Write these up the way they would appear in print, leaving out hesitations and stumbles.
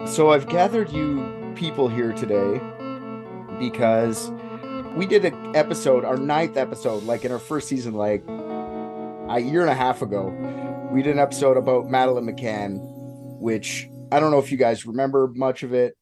So I've gathered you people here today because we did an episode, our ninth episode, like in our first season, like a year and a half ago. We did an episode about Madeleine McCann, which I don't know if you guys remember much of it.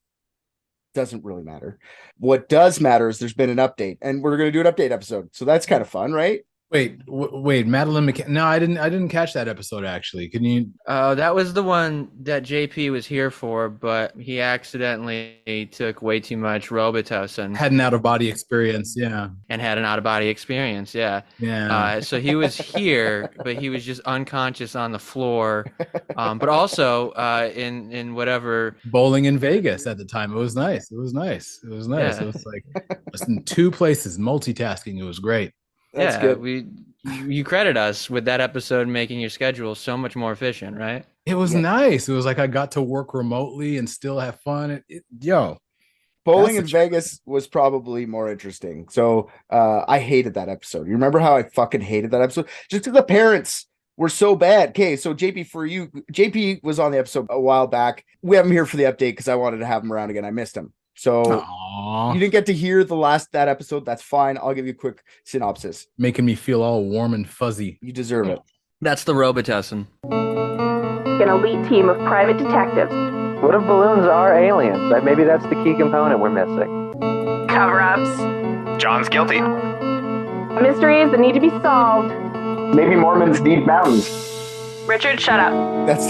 Doesn't really matter. What does matter is there's been an update, and we're going to do an update episode. So that's kind of fun, right? Wait, Madeleine McCann. No, I didn't catch that episode actually. Can you? That was the one that JP was here for, but he accidentally took way too much Robitussin Had an out of body experience. Yeah, and had an out of body experience. Yeah. yeah. So he was here, but he was just unconscious on the floor. But also in whatever. Bowling in Vegas at the time. It was nice. It was nice. It was nice. Yeah. It was like it was in two places, multitasking. It was great. That's Yeah, good. you credit us with that episode making your schedule so much more efficient, right? It was Yeah. nice. It was like I got to work remotely and still have fun. Bowling in That's the Vegas was probably more interesting. So I hated that episode. You remember how I fucking hated that episode? Just because the parents were so bad. Okay, so JP, for you, JP was on the episode a while back. We have him here for the update because I wanted to have him around again. I missed him. So Aww, you didn't get to hear that episode. That's fine. I'll give you a quick synopsis. making me feel all warm and fuzzy. You deserve it. That's the Robitussin. An elite team of private detectives. What if balloons are aliens? Maybe that's the key component we're missing. Cover-ups. John's guilty. Mysteries that need to be solved. Maybe Mormons need mountains. Richard, shut up. That's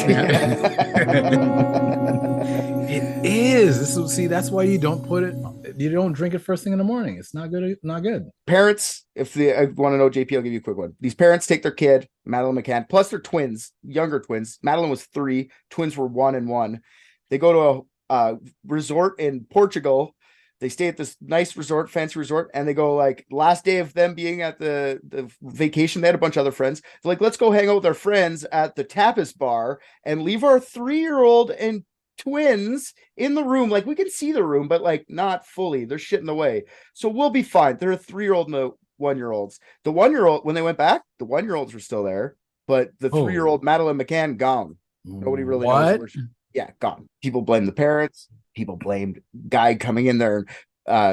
It is. That's why you don't drink it first thing in the morning. It's not good. Not good. Parents. If they want to know, JP, I'll give you a quick one. These parents take their kid, Madeleine McCann, plus they're twins, younger twins. Madeleine was 3, twins were 1 and 1. They go to a resort in Portugal. They stay at this nice resort, fancy resort, and they go, like, last day of them being at the vacation, they had a bunch of other friends. They're like, let's go hang out with our friends at the tapas bar and leave our 3-year-old and twins in the room. Like, we can see the room, but like not fully. They're shit in the way. So we'll be fine. They're a 3-year-old and a 1-year-olds. The 1-year-old, when they went back, the 1-year-olds were still there, but the 3-year-old Madeleine McCann gone. Nobody really knows where yeah, gone. People blame the parents. People blamed guy coming in there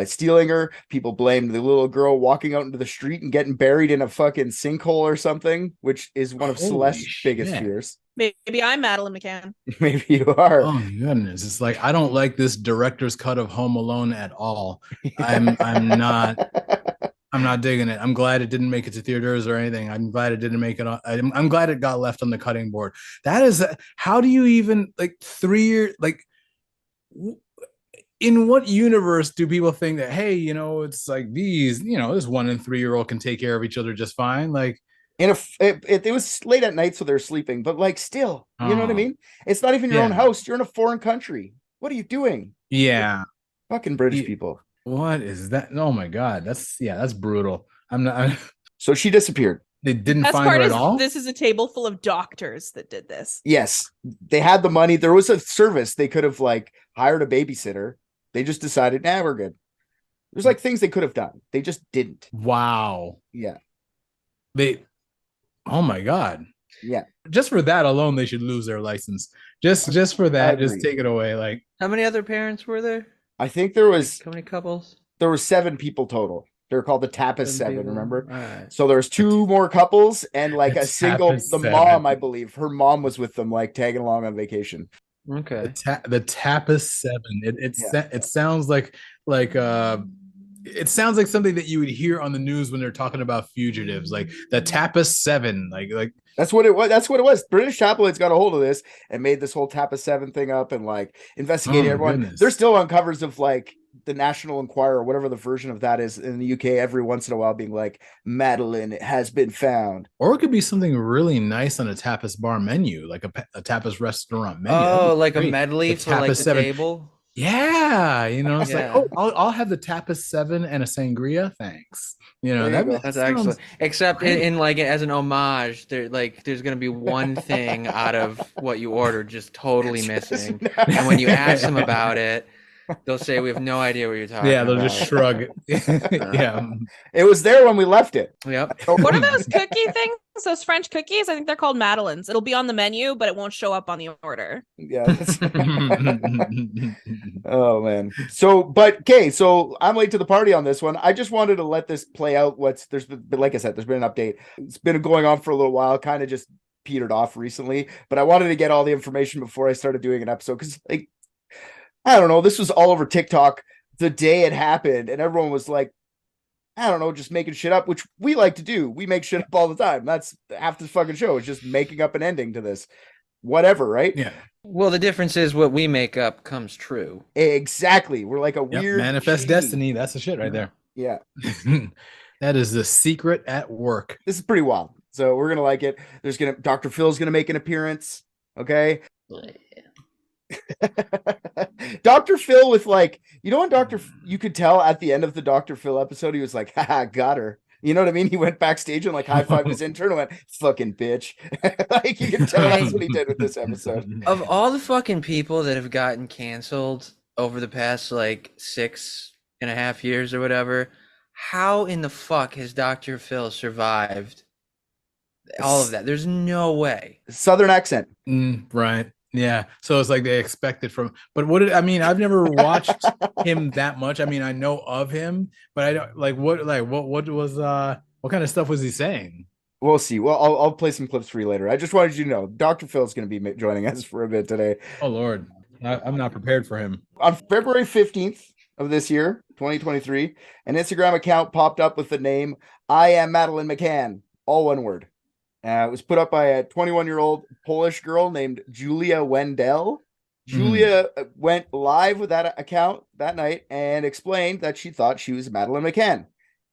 stealing her. People blamed the little girl walking out into the street and getting buried in a fucking sinkhole or something, which is one of Celeste's biggest fears. Maybe I'm Madeleine McCann. Maybe you are. Oh my goodness! It's like I don't like this director's cut of Home Alone at all. I'm not digging it. I'm glad it didn't make it to theaters or anything. I'm glad it didn't make it on. I'm glad it got left on the cutting board. That is, how do you even, like, 3 years, like, in what universe do people think that, hey, it's like these, this 1 and 3-year-old can take care of each other just fine? Like, and it was late at night, so they're sleeping, but like still, you know what I mean? It's not even your own Yeah. house. You're in a foreign country. What are you doing? yeah. Fucking British people. What is that? Oh my God. That's brutal. So she disappeared. They didn't Best find part her is at all. this is a table full of doctors that did this. Yes, they had the money. There was a service. They could have like hired a babysitter. They just decided, nah, we're good. There's like things they could have done. They just didn't. Wow. Yeah. Oh my God. Yeah. Just for that alone, they should lose their license. Just for that, just take it away. Like, How many other parents were there? I think there were 7 people total. They're called the Tapas 7, people. remember? All right. So there's 2 more couples and like The a single, Tapas the 7. mom, I believe. Her mom was with them, like tagging along on vacation. Okay. the Tapas 7. It sounds like it sounds like something that you would hear on the news when they're talking about fugitives, like the Tapas 7. Like That's what it was. That's what it was. British tabloids got a hold of this and made this whole Tapas 7 thing up and like investigating everyone. Goodness. They're still on covers of like the National Enquirer, whatever the version of that is in the UK, every once in a while being like, Madeleine has been found. Or it could be something really nice on a tapas bar menu, like a tapas restaurant menu. Oh, like Great. a medley The for like Tapas the 7. table. Yeah, it's Yeah. like, oh, I'll have the Tapas 7 and a sangria, thanks. There you go. That's sounds excellent. Except great. in like as an homage, there's gonna be one thing out of what you ordered just totally missing. And when you ask them about it, they'll say we have no idea what you're talking Yeah, they'll about. just shrug. Yeah. It was there when we left it. Yep. What are those cookie things? Those French cookies? I think they're called Madeleines. It'll be on the menu, but it won't show up on the order. Yeah. Oh man. So I'm late to the party on this one. I just wanted to let this play out. There's been, like I said, there's been an update. It's been going on for a little while, kind of just petered off recently, but I wanted to get all the information before I started doing an episode because, like, I don't know, this was all over TikTok the day it happened, and everyone was like, I don't know, just making shit up, which we like to do. We make shit up all the time. That's half this fucking show. It's just making up an ending to this. Whatever, right? Yeah. Well, the difference is what we make up comes true. Exactly. We're like a weird manifest genie. destiny. That's the shit right there. Yeah. That is the secret at work. This is pretty wild. So we're gonna like it. Dr. Phil's gonna make an appearance. Okay. Dr. Phil with, like, you know, you could tell at the end of the Dr. Phil episode, he was like, haha, got her. You know what I mean? He went backstage and like high-fived his intern and went, fucking bitch. Like, you can tell that's what he did with this episode. Of all the fucking people that have gotten canceled over the past like 6.5 years or whatever, how in the fuck has Dr. Phil survived all of that? There's no way. Southern accent. Right. Yeah. So it's like they expected from, but I've never watched him that much. I mean, I know of him, but I don't what kind of stuff was he saying? We'll see. Well, I'll play some clips for you later. I just wanted you to know Dr. Phil's going to be joining us for a bit today. Oh, Lord. I'm not prepared for him. On February 15th of this year, 2023, an Instagram account popped up with the name I Am Madeleine McCann, all one word. It was put up by a 21-year-old Polish girl named Julia Wendell. Julia went live with that account that night and explained that she thought she was Madeleine McCann,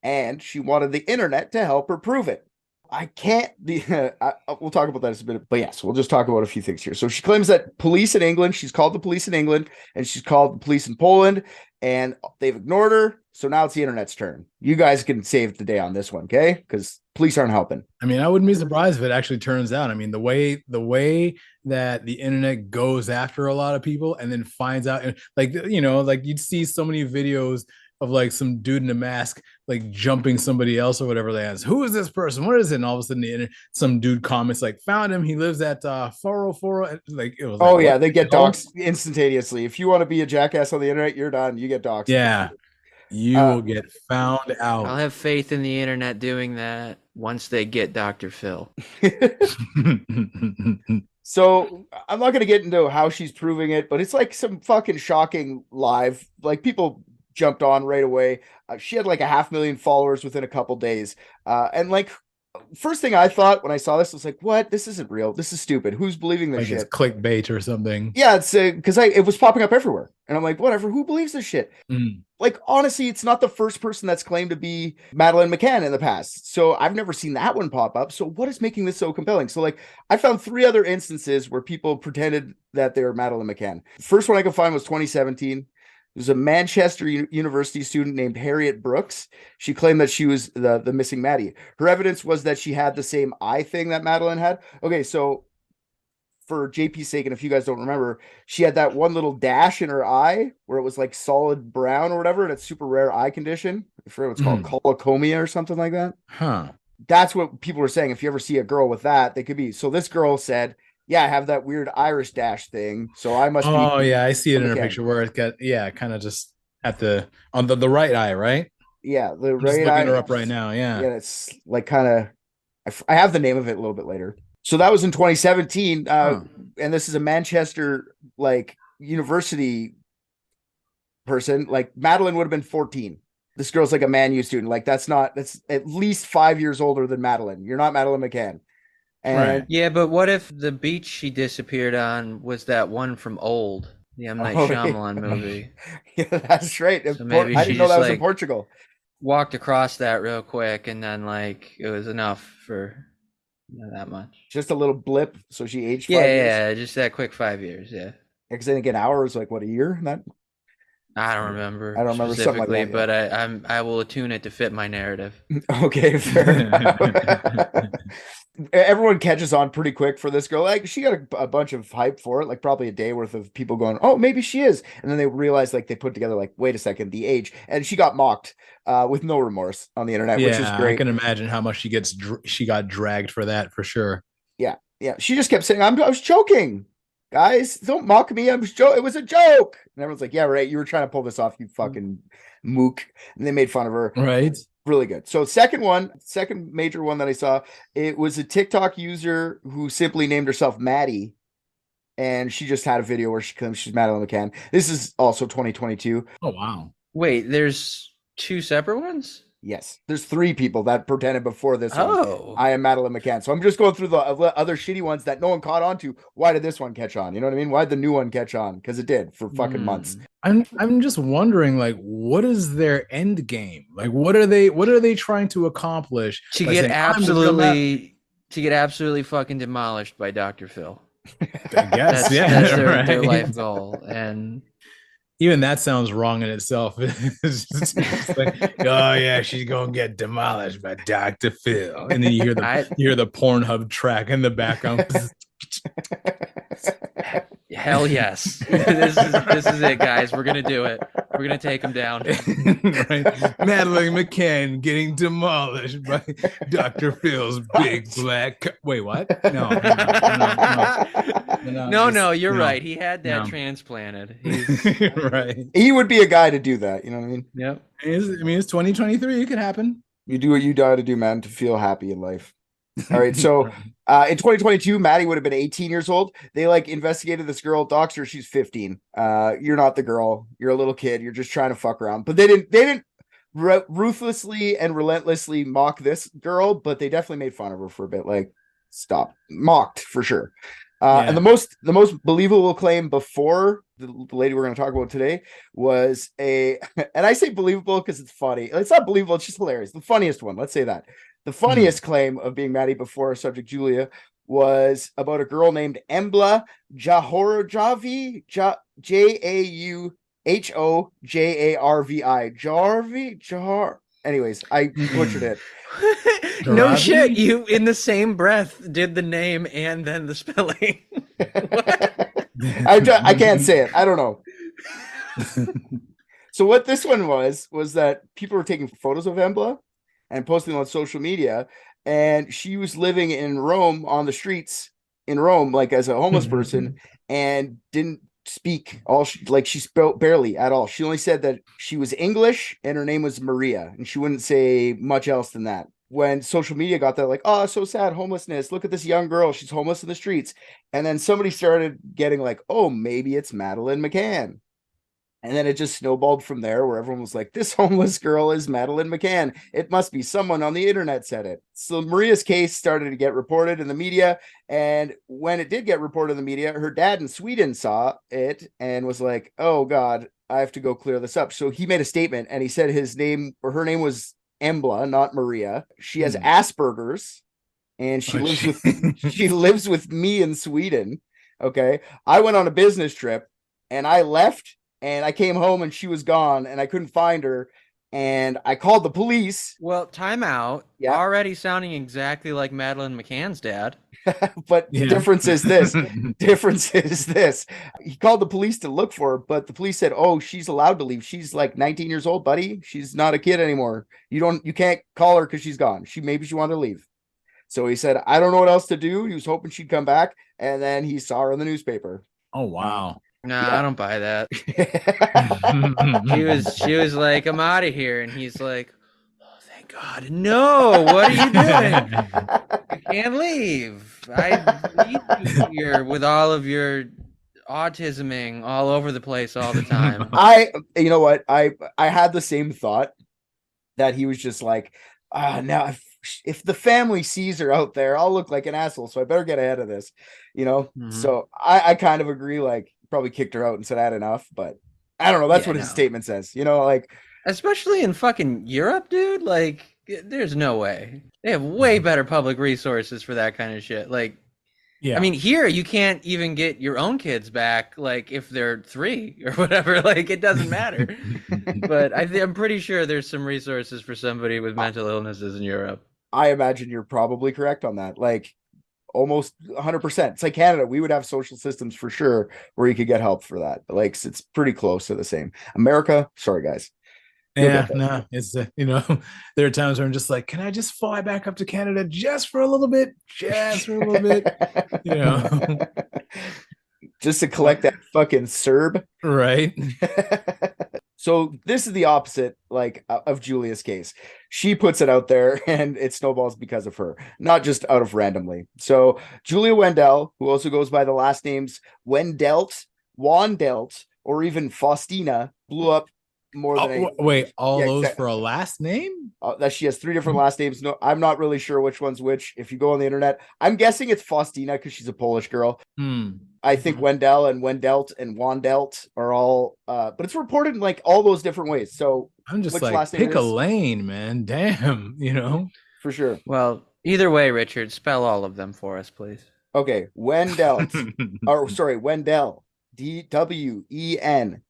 and she wanted the internet to help her prove it. We'll talk about that in a bit, but yes, we'll just talk about a few things here. So she claims that police in England, she's called the police in England, and she's called the police in Poland, and they've ignored her. So now it's the internet's turn. You guys can save the day on this one, okay? Because police aren't helping. I mean, I wouldn't be surprised if it actually turns out. I mean, the way that the internet goes after a lot of people and then finds out, and like, you know, like you'd see so many videos of like some dude in a mask like jumping somebody else or whatever. They ask, who is this person? What is it? And all of a sudden some dude comments like, found him. He lives at 404. Like, it was like, yeah, they get doxxed instantaneously. If you want to be a jackass on the internet, you're done. You get doxxed. Yeah. You will get found out. I'll have faith in the internet doing that once they get Dr. Phil. So I'm not going to get into how she's proving it, but it's like some fucking shocking live. Like, people jumped on right away. She had like 500,000 followers within a couple days. And like, first thing I thought when I saw this was like, what? This isn't real. This is stupid. Who's believing this shit? It's clickbait or something. Yeah, it's because it was popping up everywhere. And I'm like, whatever. Who believes this shit? Like, honestly, it's not the first person that's claimed to be Madeleine McCann in the past. So I've never seen that one pop up. So what is making this so compelling? So like, I found 3 other instances where people pretended that they were Madeleine McCann. First one I could find was 2017. There's a Manchester University student named Harriet Brooks. She claimed that she was the missing Maddie. Her evidence was that she had the same eye thing that Madeleine had. Okay, so for JP's sake, and if you guys don't remember, she had that one little dash in her eye where it was like solid brown or whatever, and it's super rare eye condition. I forget what it's called, colocomia or something like that. Huh. That's what people were saying. If you ever see a girl with that, they could be. So this girl said, yeah, I have that weird iris dash thing. So I must be. Oh, yeah, I see it in her picture where it got, kind of just at on the right eye, right? Yeah, the I'm right just eye. looking her up right now. Yeah. Yeah, it's like kind of, I have the name of it a little bit later. So that was in 2017. And this is a Manchester like university person. Like, Madeleine would have been 14. This girl's like a Man U student. Like, that's at least 5 years older than Madeleine. You're not Madeleine McCann. And right. Yeah, but what if the beach she disappeared on was that one from Old, the M. Night Shyamalan movie? Yeah, that's right. So maybe I didn't know that was in Portugal. Walked across that real quick, and then like it was enough for that much. Just a little blip. So she aged 5 years. years. Yeah, just that quick 5 years. Yeah. Because I think an hour is like, what, a year? I don't remember. I don't remember, something like specifically, that, but I will attune it to fit my narrative. Okay, fair enough. Everyone catches on pretty quick for this girl. Like, she got a bunch of hype for it, like probably a day worth of people going, "Oh, maybe she is," and then they realized, like, they put together, like, wait a second, the age, and she got mocked with no remorse on the internet, which is I great. can imagine how much she got dragged for that for sure. Yeah, she just kept saying, I was joking, guys, don't mock me. It was a joke. And everyone's like, yeah, right, you were trying to pull this off, you fucking mook. And they made fun of her. Right. Really good. So second major one that I saw, it was a TikTok user who simply named herself Maddie, and she just had a video where she claims she's Madeleine McCann. This is also 2022. Oh wow. Wait, there's 2 separate ones? Yes, there's 3 people that pretended before this one. Oh. I am Madeleine McCann. So I'm just going through the other shitty ones that no one caught on to. Why did this one catch on? You know what I mean? Why did the new one catch on? Because it did for fucking months. I'm just wondering, like, what is their end game? Like, what are they trying to accomplish? To by get saying, absolutely fucking demolished by Dr. Phil. I guess, That's their right. life goal. And even that sounds wrong in itself. It's just like, oh yeah, she's gonna get demolished by Dr. Phil, and then you hear the Pornhub track in the background. Hell yes, this is it, guys. We're gonna do it. We're gonna take him down. Right, Madeleine McCann getting demolished by Dr. Phil's big black. Wait, what? No, you're right. He had that transplanted. Right. He would be a guy to do that. You know what I mean? Yep. It's 2023. It could happen. You do what you got to do, man, to feel happy in life. All right. So in 2022, Maddie would have been 18 years old. They investigated this girl, doxed her. She's 15. You're not the girl. You're a little kid. You're just trying to fuck around. But they didn't ruthlessly and relentlessly mock this girl, but they definitely made fun of her for a bit. Like, stop. Mocked for sure. And the most believable claim before the lady we're going to talk about today was and I say believable because it's funny. It's not believable. It's just hilarious. The funniest one. Let's say that. The funniest claim of being Maddie before our subject Julia was about a girl named Embla Jahorojavi, Jahorjarvi. Anyways, I butchered it. No shit, you in the same breath did the name and then the spelling. I can't say it. I don't know. So what this one was that people were taking photos of Embla and posting on social media, and she was living in Rome, on the streets in Rome, like as a homeless person, and didn't speak she spoke barely at all. She only said that she was English and her name was Maria, and she wouldn't say much else than that. When social media got that, like, oh, so sad, homelessness, look at this young girl, she's homeless in the streets. And then somebody started getting like, oh, maybe it's Madeleine McCann. And then it just snowballed from there, where everyone was like, this homeless girl is Madeleine McCann. It must be someone on the internet said it. So Maria's case started to get reported in the media. And when it did get reported in the media, her dad in Sweden saw it and was like, oh God, I have to go clear this up. So he made a statement and he said her name was Embla, not Maria. She has Asperger's and she lives with me in Sweden. Okay. I went on a business trip and I left. And I came home and she was gone and I couldn't find her. And I called the police. Well, time out. Yeah. Already sounding exactly like Madeleine McCann's dad. But the difference is this. He called the police to look for her, but the police said, oh, she's allowed to leave. She's like 19 years old, buddy. She's not a kid anymore. You can't call her because she's gone. Maybe she wanted to leave. So he said, I don't know what else to do. He was hoping she'd come back. And then he saw her in the newspaper. Oh, wow. No, I don't buy that. she was like, I'm out of here. And he's like, oh, thank God. No, what are you doing? You can't leave. I need you here with all of your autisming all over the place all the time. You know what? I had the same thought that he was just like, now if the family sees her out there, I'll look like an asshole. So I better get ahead of this, So I kind of agree. Like, probably kicked her out and said I had enough, but I don't know. That's what his statement says, like, especially in fucking Europe, dude. Like, there's no way. They have way better public resources for that kind of shit. Like, Yeah. I mean, here you can't even get your own kids back, like if they're 3 or whatever. Like it doesn't matter. But I'm pretty sure there's some resources for somebody with mental illnesses in Europe. I imagine you're probably correct on that. Like almost 100%. It's like Canada. We would have social systems for sure where you could get help for that. But like it's pretty close to the same. America, sorry guys. Yeah, no, it's there are times where I'm just like, can I just fly back up to Canada just for a little bit, just to collect that fucking Serb, right? So this is the opposite, like of Julia's case. She puts it out there, and it snowballs because of her, not just out of randomly. So Julia Wendell, who also goes by the last names Wendelt, Wandelt, or even Faustina, blew up more than those for a last name? That she has 3 different last names. No, I'm not really sure which one's which. If you go on the internet, I'm guessing it's Faustina because she's a Polish girl. I think Wendell and Wendelt and Wandelt are all, but it's reported in like all those different ways. So I'm just like, pick a lane, man. Damn, for sure. Well, either way, Richard, spell all of them for us, please. Okay, Wendell. Wendell. DWENDELL.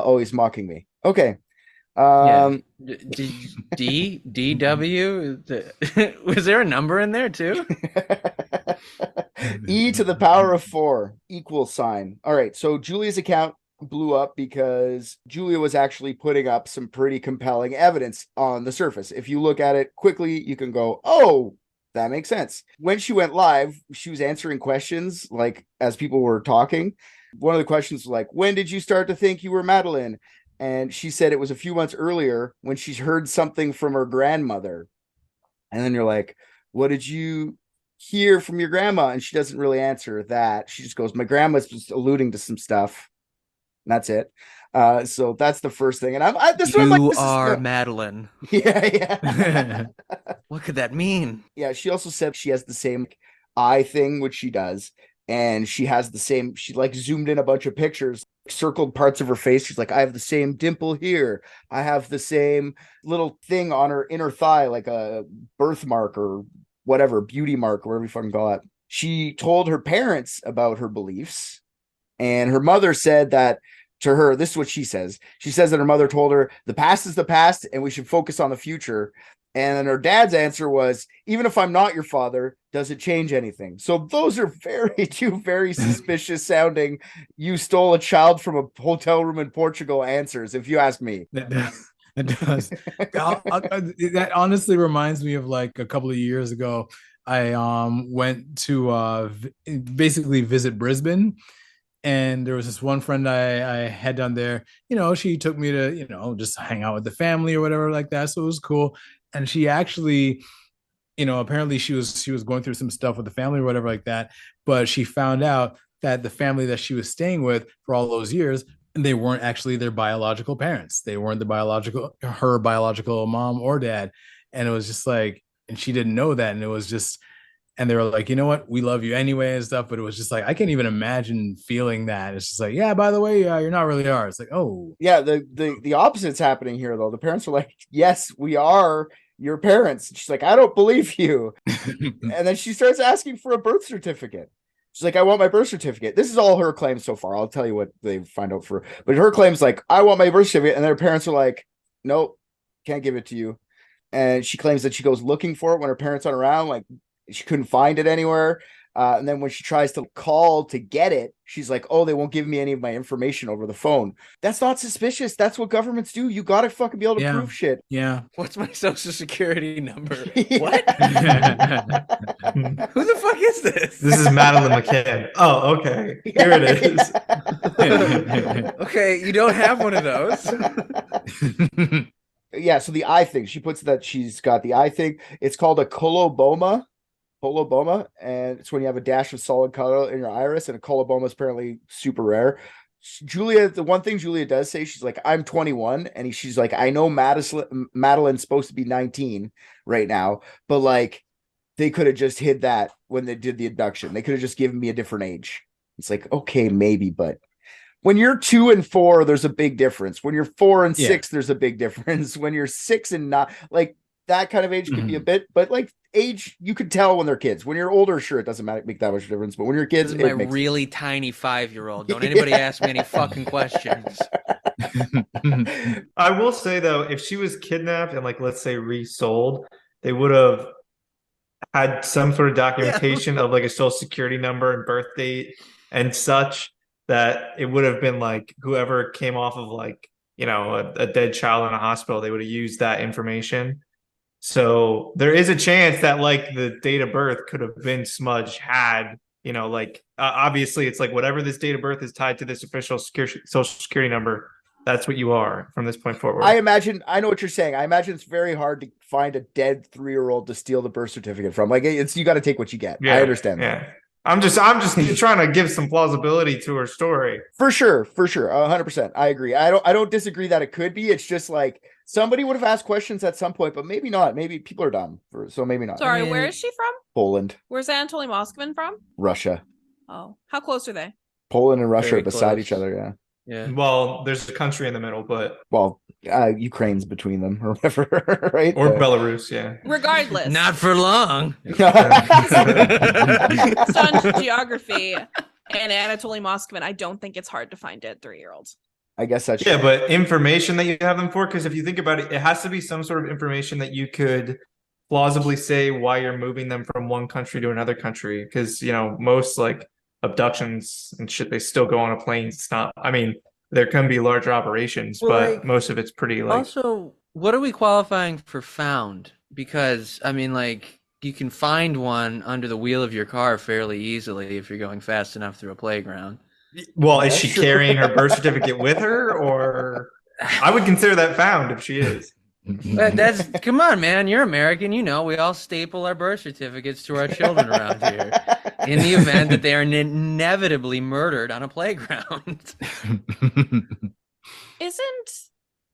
Oh, he's mocking me. Okay. DW. Was there a number in there too? E to the power of 4 equals sign. All right. So Julia's account blew up because Julia was actually putting up some pretty compelling evidence on the surface. If you look at it quickly, you can go, oh, that makes sense. When she went live, she was answering questions like as people were talking. One of the questions was like, when did you start to think you were Madeleine? And she said it was a few months earlier when she's heard something from her grandmother. And then you're like, what did you hear from your grandma? And she doesn't really answer that. She just goes, my grandma's just alluding to some stuff. And that's it. So that's the first thing. And you are Madeleine. Yeah. What could that mean? Yeah. She also said she has the same eye thing, which she does. And she has the same, she like zoomed in a bunch of pictures, circled parts of her face. She's like, I have the same dimple here. I have the same little thing on her inner thigh, like a birthmark or whatever, beauty mark, whatever you fucking call it. She told her parents about her beliefs. And her mother said that to her, this is what she says. She says that her mother told her, the past is the past and we should focus on the future. And then her dad's answer was, even if I'm not your father, does it change anything? So those are two very suspicious sounding, you stole a child from a hotel room in Portugal answers, if you ask me. It does. That honestly reminds me of like a couple of years ago. I went to basically visit Brisbane. And there was this one friend I had down there, she took me to, just hang out with the family or whatever like that. So it was cool. And she actually, apparently she was going through some stuff with the family or whatever like that. But she found out that the family that she was staying with for all those years, they weren't actually their biological parents. They weren't her biological mom or dad. And it was just like, and she didn't know that. And it was just, and they were like, you know what? We love you anyway and stuff. But it was just like, I can't even imagine feeling that. It's just like, yeah, by the way, you're not really ours. Like, oh. Yeah, the opposite's happening here, though. The parents are like, yes, we are your parents. And she's like, I don't believe you. And then she starts asking for a birth certificate. She's like, I want my birth certificate. This is all her claims so far. I'll tell you what they find out for. But her claims like, I want my birth certificate. And their parents are like, nope, can't give it to you. And she claims that she goes looking for it when her parents aren't around. Like, she couldn't find it anywhere. And then when she tries to call to get it, she's like, oh, they won't give me any of my information over the phone. That's not suspicious. That's what governments do. You got to fucking be able to prove shit. Yeah. What's my social security number? What? Who the fuck is this? This is Madeleine McCann. Oh, okay. Here it is. Okay, you don't have one of those. Yeah, so the eye thing. She puts that she's got the eye thing. It's called a coloboma. And it's when you have a dash of solid color in your iris, and a coloboma is apparently super rare. Julia, the one thing Julia does say, she's like, I'm 21, and she's like, I know Madeleine's supposed to be 19 right now, but like they could have just hid that when they did the abduction. They could have just given me a different age. It's like, okay, maybe, but when you're 2 and 4, there's a big difference. When you're 4 and 6, there's a big difference. When you're 6 and 9, like that kind of age could be a bit, but like age, you could tell when they're kids. When you're older, sure, it doesn't make that much difference. But when you're kids, This is my it makes really tiny 5-year-old. Don't anybody ask me any fucking questions. I will say though, if she was kidnapped and like let's say resold, they would have had some sort of documentation of like a social security number and birth date and such, that it would have been like whoever came off of like, you know, a dead child in a hospital, they would have used that information. So there is a chance that like the date of birth could have been smudged had, you know, like obviously it's like whatever this date of birth is tied to this official social security number, that's what you are from this point forward. I know what you're saying. I imagine it's very hard to find a dead 3-year-old to steal the birth certificate from. Like it's, you got to take what you get. Yeah, I understand that. Yeah. I'm just trying to give some plausibility to her story. For sure. 100%. I agree. I don't disagree that it could be. It's just like somebody would have asked questions at some point, but maybe not. Maybe people are dumb, so maybe not. Sorry, where is she from? Poland. Where's Anatoly Moskvin from? Russia. Oh, how close are they? Poland and Russia Very are beside close. each other. Yeah. Yeah. Well, there's a country in the middle, but Ukraine's between them or whatever, right? or Belarus, yeah. Regardless. Not for long. Based on geography and Anatoly Moskvin, I don't think it's hard to find dead 3-year-olds. I guess that's Yeah, but information that you have them for, because if you think about it, it has to be some sort of information that you could plausibly say why you're moving them from one country to another country. Because, you know, most like abductions and shit, they still go on a plane. It's not, I mean, there can be larger operations, Well, but like, most of it's pretty like. Also, what are we qualifying for found? Because, I mean, like, you can find one under the wheel of your car fairly easily if you're going fast enough through a playground. Well, is That's she true. carrying her birth certificate with her, or I would consider that found if she is. That's come on, man. You're American. You know, we all staple our birth certificates to our children around here in the event that they are inevitably murdered on a playground. Isn't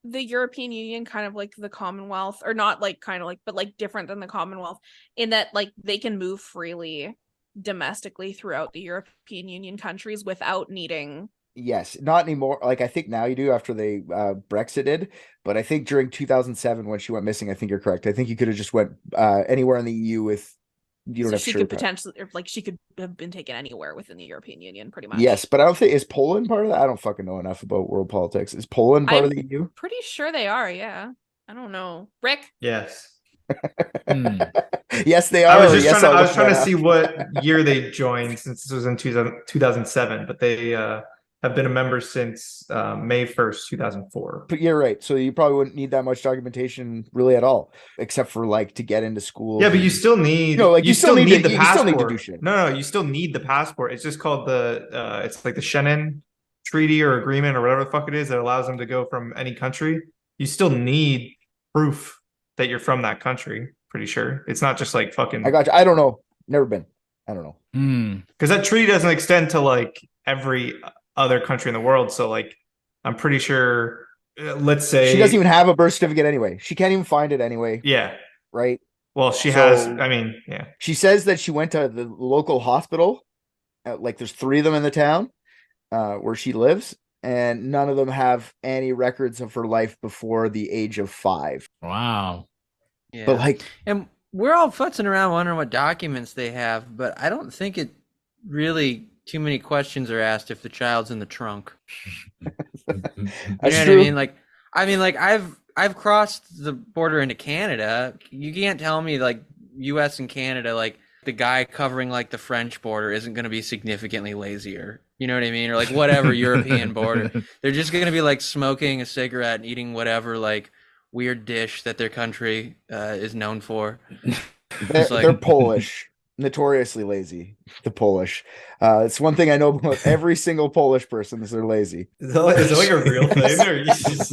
the European Union kind of like the Commonwealth, or not like kind of like, but like different than the Commonwealth in that like they can move freely domestically throughout the European Union countries without needing. Yes, not anymore. Like I think now you do after they Brexited, but I think during 2007 when she went missing, I think you're correct. I think you could have just went anywhere in the EU with you don't So have she to could potentially, or like she could have been taken anywhere within the European Union, pretty much. Yes, but I don't think is Poland part of that. I don't fucking know enough about world politics. Is Poland part of the EU? Pretty sure they are. Yeah, I don't know. Rick. Yes. Yes, they are. I was just Yes, I was trying to that see up. what year they joined, since this was in 2007, but they have been a member since May 1st, 2004. But you're right. So you probably wouldn't need that much documentation really at all, except for like to get into school. Yeah, but you still need you still need the to- you passport. still need to do shit. No, you still need the passport. It's just called the it's like the Schengen Treaty or agreement or whatever the fuck it is that allows them to go from any country. You still need proof that you're from that country. Pretty sure it's not just like fucking. I got you. I don't know. Never been. I don't know. Because that treaty doesn't extend to like every other country in the world. So like, I'm pretty sure. Let's say She doesn't even have a birth certificate anyway. She can't even find it anyway. Yeah. Right. Well, she So- has. I mean, yeah. She says that she went to the local hospital. Like there's 3 of them in the town where she lives, and none of them have any records of her life before the age of 5. Wow. Yeah. But like, And we're all futzing around wondering what documents they have, but I don't think it really too many questions are asked if the child's in the trunk. You know what I mean? Like I've crossed the border into Canada. You can't tell me like US and Canada, like the guy covering like the French border isn't going to be significantly lazier. You know what I mean? Or like whatever European border. They're just going to be like smoking a cigarette and eating whatever like weird dish that their country is known for. they're Polish, notoriously lazy. The Polish. It's one thing I know about every single Polish person is they're lazy. Is it like a real thing, or you just...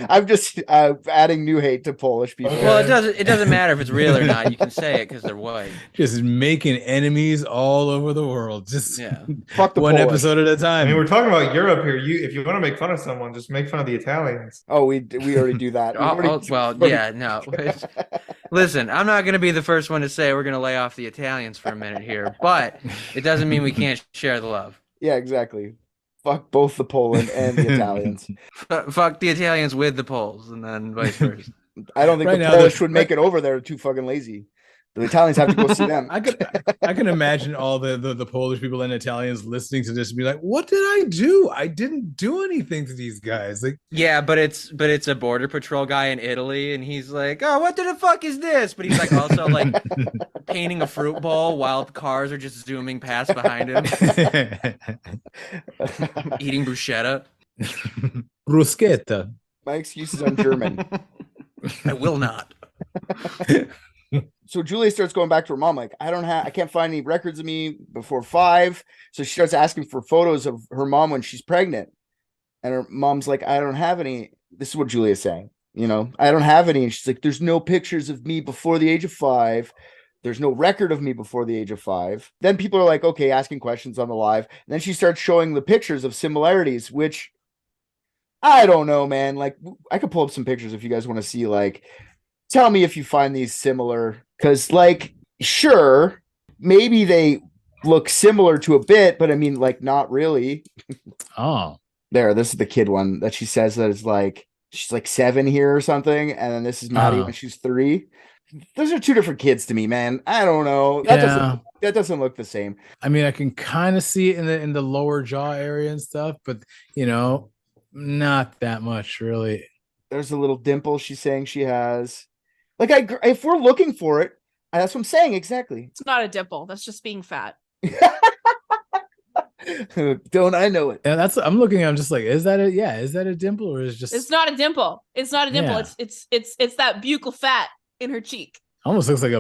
I'm just adding new hate to Polish people. Well, it doesn't matter if it's real or not. You can say it because they're white. Just making enemies all over the world. Just Fuck the one Polish. episode at a time. I mean, we're talking about Europe here. If you want to make fun of someone, just make fun of the Italians. Oh, we already do that. No. Listen, I'm not going to be the first one to say we're going to lay off the Italians for a minute here, but it doesn't mean we can't share the love. Yeah, exactly. Fuck both the Poland and the Italians. Fuck the Italians with the Poles, and then vice versa. I don't think Right the now, Polish would make it over there. They're too fucking lazy. The Italians have to go see them. I can imagine all the Polish people and Italians listening to this and be like, "What did I do? I didn't do anything to these guys." Like, Yeah, but it's a border patrol guy in Italy, and he's like, "Oh, what the fuck is this?" But he's like also like painting a fruit bowl while cars are just zooming past behind him, eating bruschetta. bruschetta. My excuse is I'm German. I will not. So Julia starts going back to her mom, like, I can't find any records of me before 5. So she starts asking for photos of her mom when she's pregnant. And her mom's like, I don't have any. This is what Julia's saying. I don't have any. And she's like, there's no pictures of me before the age of 5. There's no record of me before the age of 5. Then people are like, okay, asking questions on the live. And then she starts showing the pictures of similarities, which I don't know, man. Like, I could pull up some pictures if you guys want to see, like, tell me if you find these similar, because, like, sure, maybe they look similar to a bit, but I mean, like, not really. Oh, this is the kid one that she says that is like, she's like 7 here or something, and then this is Maddie when she's 3. Those are 2 different kids to me, man. I don't know. That doesn't look the same. I mean, I can kind of see it in the lower jaw area and stuff, but not that much really. There's a little dimple she's saying she has. Like, if we're looking for it, that's what I'm saying exactly. It's not a dimple. That's just being fat. Don't I know it? Yeah, I'm looking. I'm just like, is that a dimple or is it just? It's not a dimple. It's not a dimple. Yeah. It's that buccal fat in her cheek. Almost looks like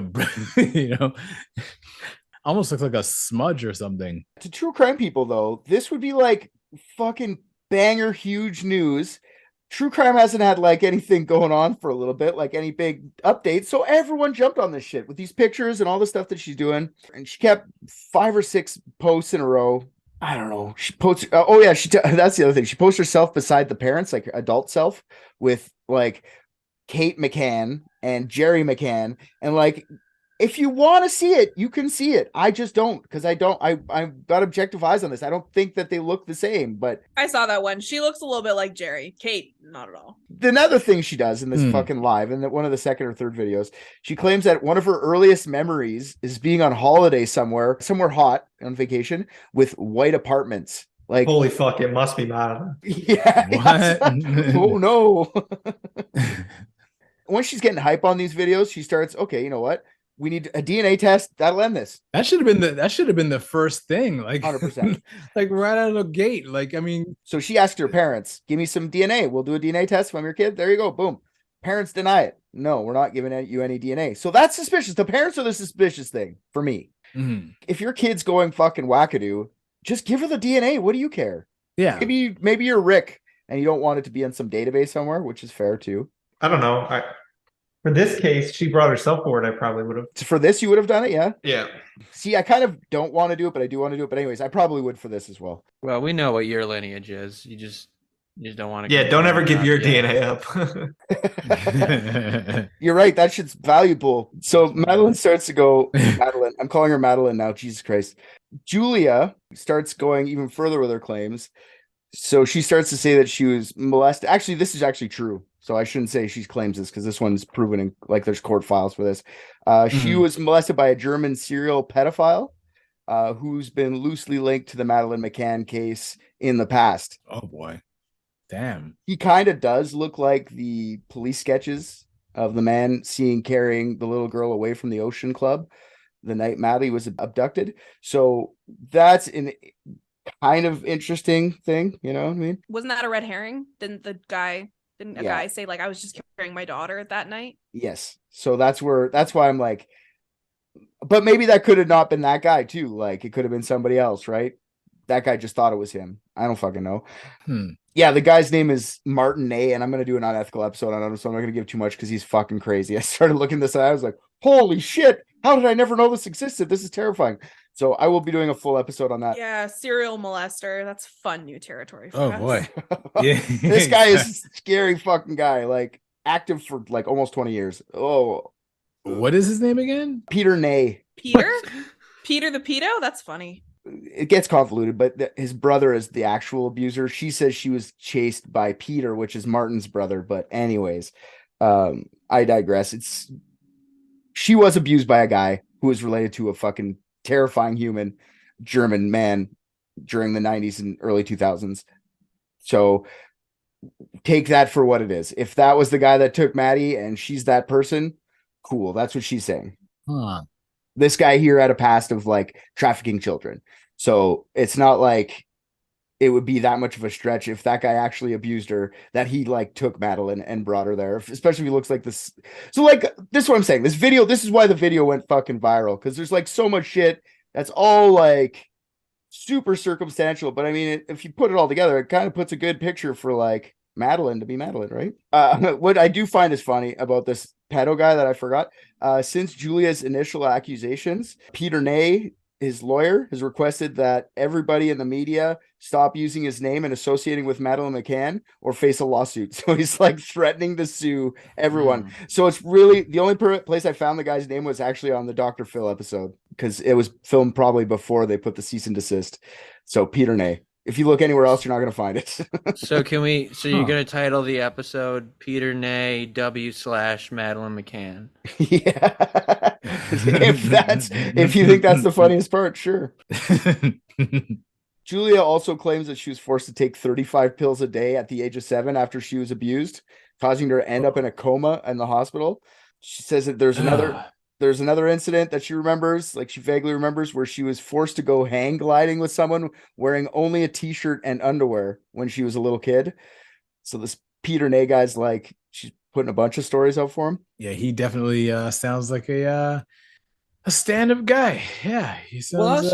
almost looks like a smudge or something. To true crime people, though, this would be like fucking banger huge news. True crime hasn't had like anything going on for a little bit, like any big updates. So everyone jumped on this shit with these pictures and all the stuff that she's doing. And she kept 5 or 6 posts in a row. I don't know. She posts. That's the other thing. She posts herself beside the parents, like adult self, with like Kate McCann and Jerry McCann, and like, if you want to see it, you can see it. I just don't, because I've got objective eyes on this. I don't think that they look the same, but I saw that one. She looks a little bit like Jerry. Kate, not at all. Another thing she does in this fucking live, in one of the second or third videos, she claims that one of her earliest memories is being on holiday somewhere hot on vacation with white apartments. Like, holy fuck, it must be Madeleine. Yeah. What? Oh no. Once she's getting hype on these videos, she starts, okay, you know what? We need a DNA test. That'll end this. That should have been the first thing, like 100%. like right out of the gate. Like, I mean, so she asked her parents, give me some DNA. We'll do a DNA test from your kid. There you go. Boom. Parents deny it. No, we're not giving you any DNA. So that's suspicious. The parents are the suspicious thing for me. mm-hmm. If your kid's going fucking wackadoo, just give her the DNA. What do you care? Yeah. Maybe you're Rick and you don't want it to be in some database somewhere, which is fair too. I don't know. For this case, she brought herself forward. I probably would have. For this, you would have done it, yeah? Yeah. See, I kind of don't want to do it, but I do want to do it. But anyways, I probably would for this as well. Well, we know what your lineage is. You just don't want to. Yeah, don't ever give your DNA up. You're right. That shit's valuable. So Madeleine starts to go, Madeleine. I'm calling her Madeleine now. Jesus Christ. Julia starts going even further with her claims. So she starts to say that she was molested. Actually, this is actually true. So I shouldn't say she claims this because this one's proven in, like, there's court files for this. She was molested by a German serial pedophile who's been loosely linked to the Madeleine McCann case in the past. Oh boy. Damn. He kind of does look like the police sketches of the man carrying the little girl away from the Ocean Club the night Maddie was abducted. So that's an kind of interesting thing, you know what I mean? Wasn't that a red herring? Didn't a guy say, like, I was just carrying my daughter that night? Yes. So that's why I'm like, but maybe that could have not been that guy too. Like, it could have been somebody else, right? That guy just thought it was him. I don't fucking know. Yeah, the guy's name is Martin A, and I'm gonna do an unethical episode on him, so I'm not gonna give too much because he's fucking crazy. I started looking this up. I was like, holy shit, how did I never know this existed? This is terrifying. So I will be doing a full episode on that. Yeah, serial molester. That's fun new territory for us. Boy. Yeah. This guy is a scary fucking guy, like active for like almost 20 years. Oh. What is his name again? Peter Ney. Peter? Peter the pedo? That's funny. It gets convoluted, but his brother is the actual abuser. She says she was chased by Peter, which is Martin's brother. But anyways, I digress. She was abused by a guy who was related to a fucking terrifying human German man during the 90s and early 2000s. So take that for what it is. If that was the guy that took Maddie and she's that person, cool. That's what she's saying. Huh. This guy here had a past of like trafficking children. So it's not like it would be that much of a stretch if that guy actually abused her, that he like took Madeleine and brought her there, especially if he looks like this. So like, this is what I'm saying. This is why the video went fucking viral. Cause there's like so much shit that's all like super circumstantial. But I mean, if you put it all together, it kind of puts a good picture for like Madeleine to be Madeleine, right? What I do find is funny about this pedo guy that I forgot, since Julia's initial accusations, Peter Ney, his lawyer, has requested that everybody in the media stop using his name and associating with Madeleine McCann or face a lawsuit. So he's like threatening to sue everyone. So it's really the only place I found the guy's name was actually on the Dr. Phil episode, because it was filmed probably before they put the cease and desist. So Peter Ney. If you look anywhere else, you're not going to find it. So you're going to title the episode Peter Ney W/Madeleine McCann. Yeah. if you think that's the funniest part, sure. Julia also claims that she was forced to take 35 pills a day at the age of 7 after she was abused, causing her to end up in a coma in the hospital. She says that there's another incident that she remembers, like she vaguely remembers, where she was forced to go hang gliding with someone wearing only a t-shirt and underwear when she was a little kid. So this Peter Ney guy's like, she's putting a bunch of stories out for him. Yeah, he definitely sounds like a stand-up guy. Yeah, he sounds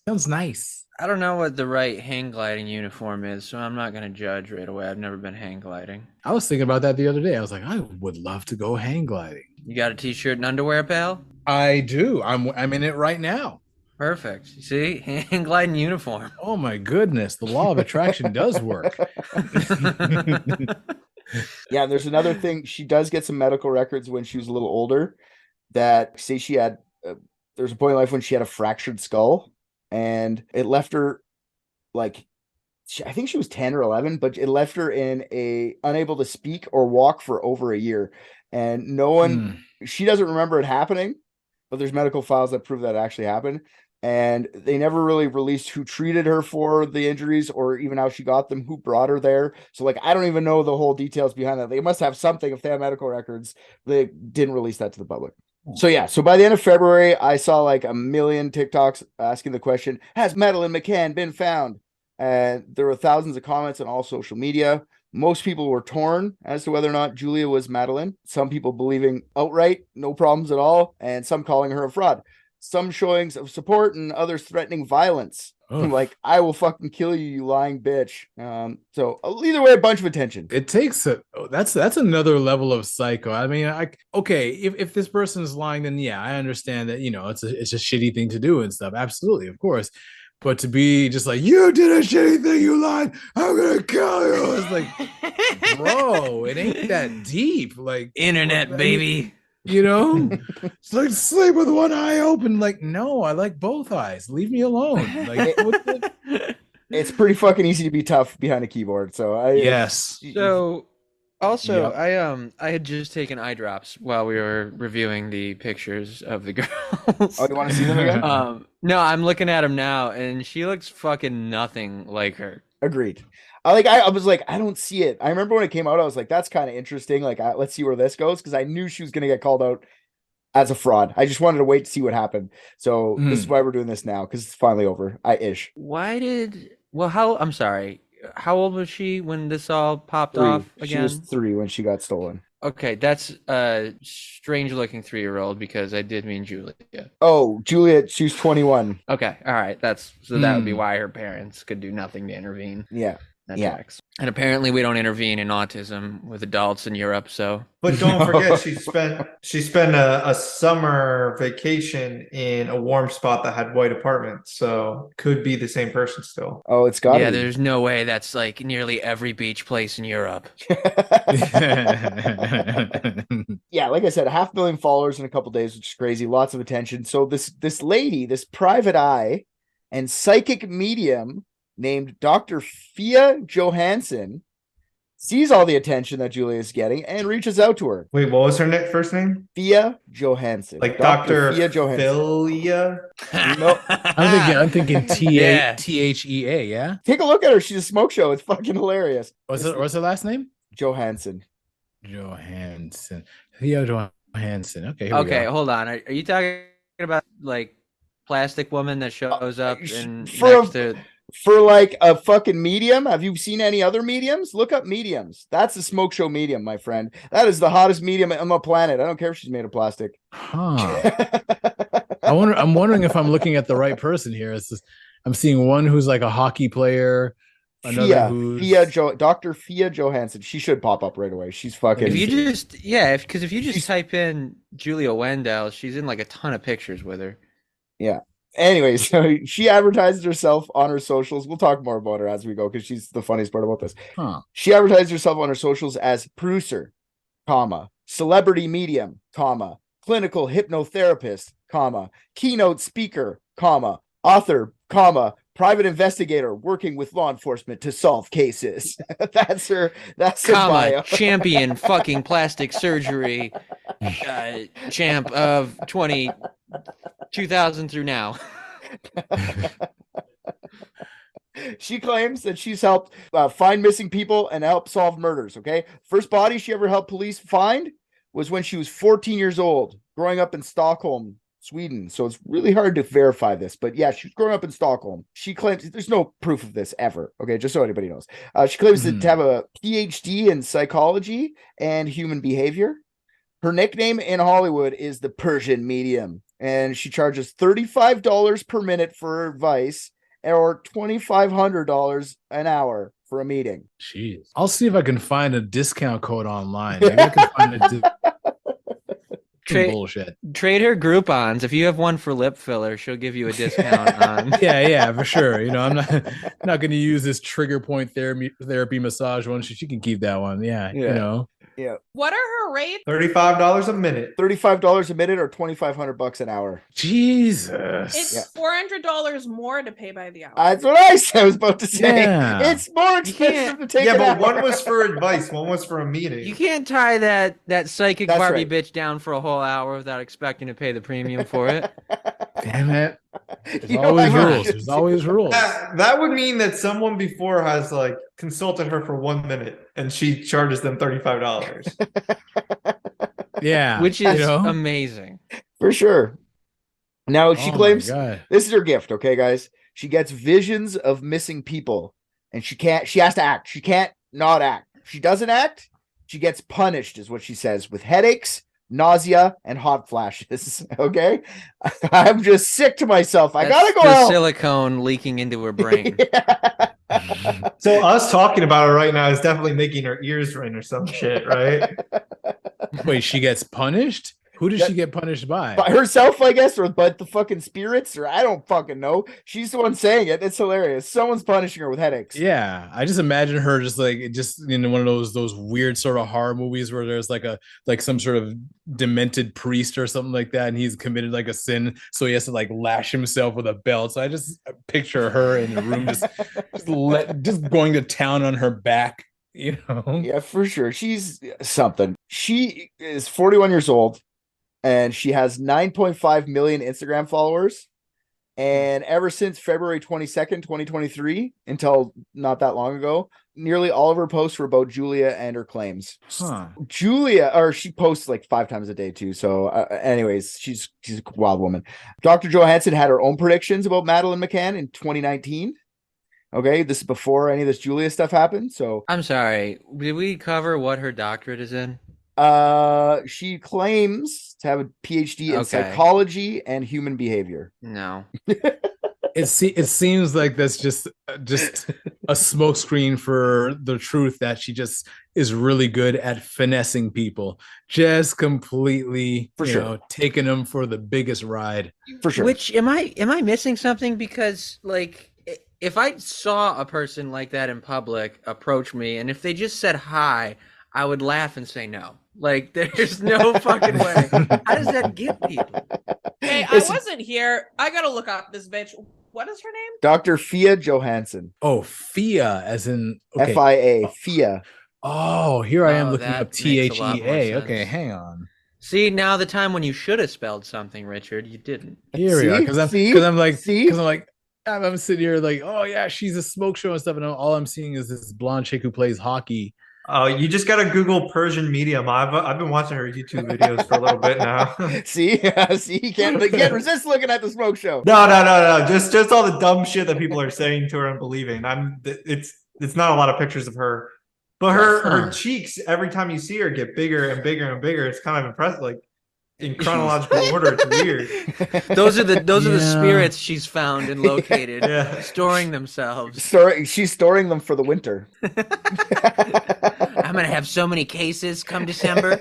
sounds nice. I don't know what the right hang gliding uniform is, so I'm not going to judge right away. I've never been hang gliding. I was thinking about that the other day. I was like, I would love to go hang gliding. You got a t-shirt and underwear, pal? I do. I'm in it right now. Perfect. See? Hang gliding uniform. Oh my goodness. The law of attraction does work. Yeah, there's another thing. She does get some medical records when she was a little older that say she had, there's a point in life when she had a fractured skull, and it left her like, I think she was 10 or 11, but it left her unable to speak or walk for over a year. And no one, she doesn't remember it happening, but there's medical files that prove that it actually happened. And they never really released who treated her for the injuries or even how she got them, who brought her there. So like, I don't even know the whole details behind that. They must have something if they have medical records. They didn't release that to the public. So yeah, so by the end of February, I saw like a million TikToks asking the question, has Madeleine McCann been found? And there were thousands of comments on all social media. Most people were torn as to whether or not Julia was Madeleine. Some people believing outright, no problems at all, and some calling her a fraud. Some showings of support and others threatening violence. Like, I will fucking kill you, you lying bitch. So either way, a bunch of attention. It takes that's another level of psycho. I mean, if this person is lying, then yeah, I understand that, it's a shitty thing to do and stuff. Absolutely, of course. But to be just like, you did a shitty thing, you lied, I'm gonna kill you. It's like, bro, it ain't that deep. Like, internet, baby. It's like sleep with one eye open. Like, no, I like both eyes. Leave me alone. Like, it's pretty fucking easy to be tough behind a keyboard. So yes. So also, yep. I had just taken eye drops while we were reviewing the pictures of the girls. Oh, you want to see them again? No, I'm looking at them now, and she looks fucking nothing like her. Agreed. I was like, I don't see it. I remember when it came out, I was like, that's kind of interesting. Like, let's see where this goes, because I knew she was going to get called out as a fraud. I just wanted to wait to see what happened. So this is why we're doing this now, because it's finally over. I'm sorry. How old was she when this all popped off again? She was 3 when she got stolen. Okay, that's a strange-looking 3-year-old, because I did mean Julia. Oh, Julia, she was 21. Okay, all right. That would be why her parents could do nothing to intervene. Yeah. That tracks. And apparently we don't intervene in autism with adults in Europe, so. But don't forget, she spent a summer vacation in a warm spot that had white apartments, so could be the same person still. Oh, it's got to be. There's no way. That's like nearly every beach place in Europe. Yeah, like I said, 500,000 followers in a couple days, which is crazy. Lots of attention. So this lady, this private eye and psychic medium named Dr. Fia Johansson, sees all the attention that Julia is getting and reaches out to her. Wait, what was her first name? Thea Johansson. Like Dr. Thea Johansson. Philia? No. I'm thinking Yeah. Thea. Yeah. Take a look at her. She's a smoke show. It's fucking hilarious. What's her last name? Johansson. Johansson. Theo Johansson. Okay. Here we Okay, go. hold on. Are you talking about like plastic woman that shows up and for next to For like a fucking medium, have you seen any other mediums? Look up mediums. That's a smoke show medium, my friend. That is the hottest medium on the planet. I don't care if she's made of plastic. Huh. I'm wondering if I'm looking at the right person here. I'm seeing one who's like a hockey player. Another who's Dr. Thea Johansson. She should pop up right away. She's fucking. if you just type in Julia Wendell, she's in like a ton of pictures with her. Yeah. Anyway, so she advertises herself on her socials. We'll talk more about her as we go because she's the funniest part about this. Huh. She advertises herself on her socials as producer, celebrity medium, clinical hypnotherapist, keynote speaker, author, private investigator working with law enforcement to solve cases. That's her bio. Champion fucking plastic surgery champ of 2000 through now. She claims that she's helped find missing people and help solve murders. Okay. First body she ever helped police find was when she was 14 years old, growing up in Stockholm, Sweden. So it's really hard to verify this, but yeah, she was growing up in Stockholm. She claims there's no proof of this ever. Okay. Just so anybody knows. She claims to have a PhD in psychology and human behavior. Her nickname in Hollywood is the Persian Medium, and she charges $35 per minute for advice or $2,500 an hour for a meeting. Jeez. I'll see if I can find a discount code online. Maybe I can find bullshit. Trade her Groupons. If you have one for lip filler, she'll give you a discount on. Yeah, for sure. You know, I'm not going to use this trigger point therapy massage one. She can keep that one. Yeah. You know. Yeah. What are her rates? $35 a minute. $35 a minute or $2,500 an hour. Jesus. It's $400 more to pay by the hour. That's what I was about to say. Yeah. It's more expensive to take. Yeah, an but hour. one was for advice, one was for a meeting. You can't tie that psychic That's Barbie right. bitch down for a whole hour without expecting to pay the premium for it. Damn it. There's You know always what? rules. There's always rules. That would mean that someone before has like consulted her for 1 minute and she charges them $35. Yeah. Which is you know? amazing. For sure. Now she Oh my claims God. this is her gift, okay, guys? She gets visions of missing people, and she has to act. She can't not act. If she doesn't act, she gets punished, is what she says, with headaches, nausea, and hot flashes. Okay, I'm just sick to myself. I gotta go the out. silicone leaking into her brain. So us talking about her right now is definitely making her ears ring or some shit, right? Wait, she gets punished? Who does she get punished by? By herself, I guess, or but the fucking spirits, or I don't fucking know. She's the one saying it. It's hilarious. Someone's punishing her with headaches. Yeah, I just imagine her just in one of those weird sort of horror movies where there's like some sort of demented priest or something like that, and he's committed like a sin, so he has to like lash himself with a belt. So I just picture her in the room just going to town on her back, you know? Yeah, for sure. She's something. She is 41 years old. And she has 9.5 million Instagram followers. And ever since February 22nd, 2023, until not that long ago, nearly all of her posts were about Julia and her claims. Huh. She posts like 5 times a day too. So anyways, she's a wild woman. Dr. Johansson had her own predictions about Madeleine McCann in 2019. Okay, this is before any of this Julia stuff happened. So I'm sorry. Did we cover what her doctorate is in? She claims to have a PhD in Okay. psychology and human behavior. No. It seems like that's just a smokescreen for the truth that she just is really good at finessing people, just completely taking them for the biggest ride. For sure. Which am I missing something? Because like if I saw a person like that in public approach me, and if they just said hi, I would laugh and say no. Like, there's no fucking way. How does that get people? Hey, I wasn't here. I gotta look up this bitch. What is her name? Dr. Thea Johansson. Oh, Fia, as in Fia. Fia. Oh, here I am Oh, looking that up makes a lot more THEA. Okay, sense. hang on. See, now the time when you should have spelled something, Richard, you didn't. Here we are. See? Because I'm sitting here like, oh yeah, she's a smoke show and stuff, and all I'm seeing is this blonde chick who plays hockey. Oh, you just gotta Google Persian medium. I've been watching her YouTube videos for a little bit now. See, he can't resist looking at the smoke show. No. Just all the dumb shit that people are saying to her and believing. It's not a lot of pictures of her, but her cheeks every time you see her get bigger and bigger and bigger. It's kind of impressive. Like in chronological order, it's weird. Those are the spirits she's found and located, storing themselves. She's storing them for the winter. I'm gonna have so many cases come December.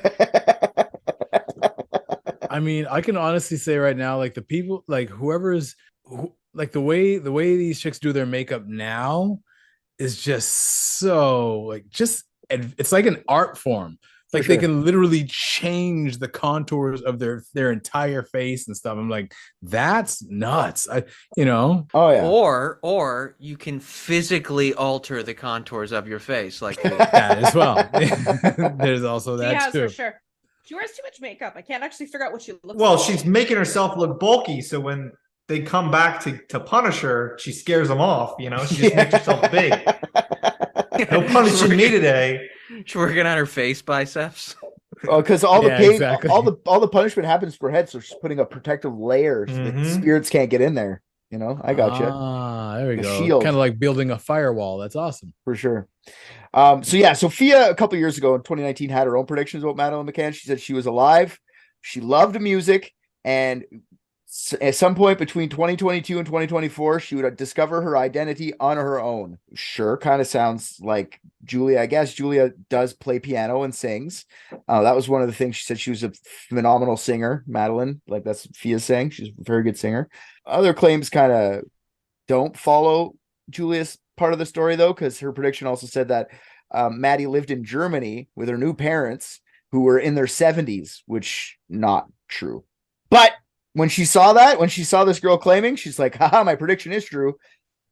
I mean, I can honestly say right now, like the people, like like the way these chicks do their makeup now is just so like it's like an art form. Like they can literally change the contours of their entire face and stuff. I'm like, that's nuts. Oh yeah. Or you can physically alter the contours of your face, like that as well. There's also that too. For sure. She wears too much makeup. I can't actually figure out what she looks like. Well, she's making herself look bulky, so when they come back to punish her, she scares them off. She just makes herself big. No punishing me today. She's working on her face biceps. Oh, because all the pain, all the punishment happens for her head, so she's putting a protective layer so that spirits can't get in there. I got you. There we go. Shield. Kind of like building a firewall. That's awesome. For sure. Sophia, a couple years ago in 2019, had her own predictions about Madeleine McCann. She said she was alive. She loved music. And at some point between 2022 and 2024, she would discover her identity on her own. Sure, kind of sounds like Julia. I guess Julia does play piano and sings. That was one of the things she said. She was a phenomenal singer, Madeleine. Like that's what Fia's saying. She's a very good singer. Other claims kind of don't follow Julia's part of the story, though, because her prediction also said that Maddie lived in Germany with her new parents who were in their 70s, which not true. But when she saw this girl claiming, she's like, haha, my prediction is true.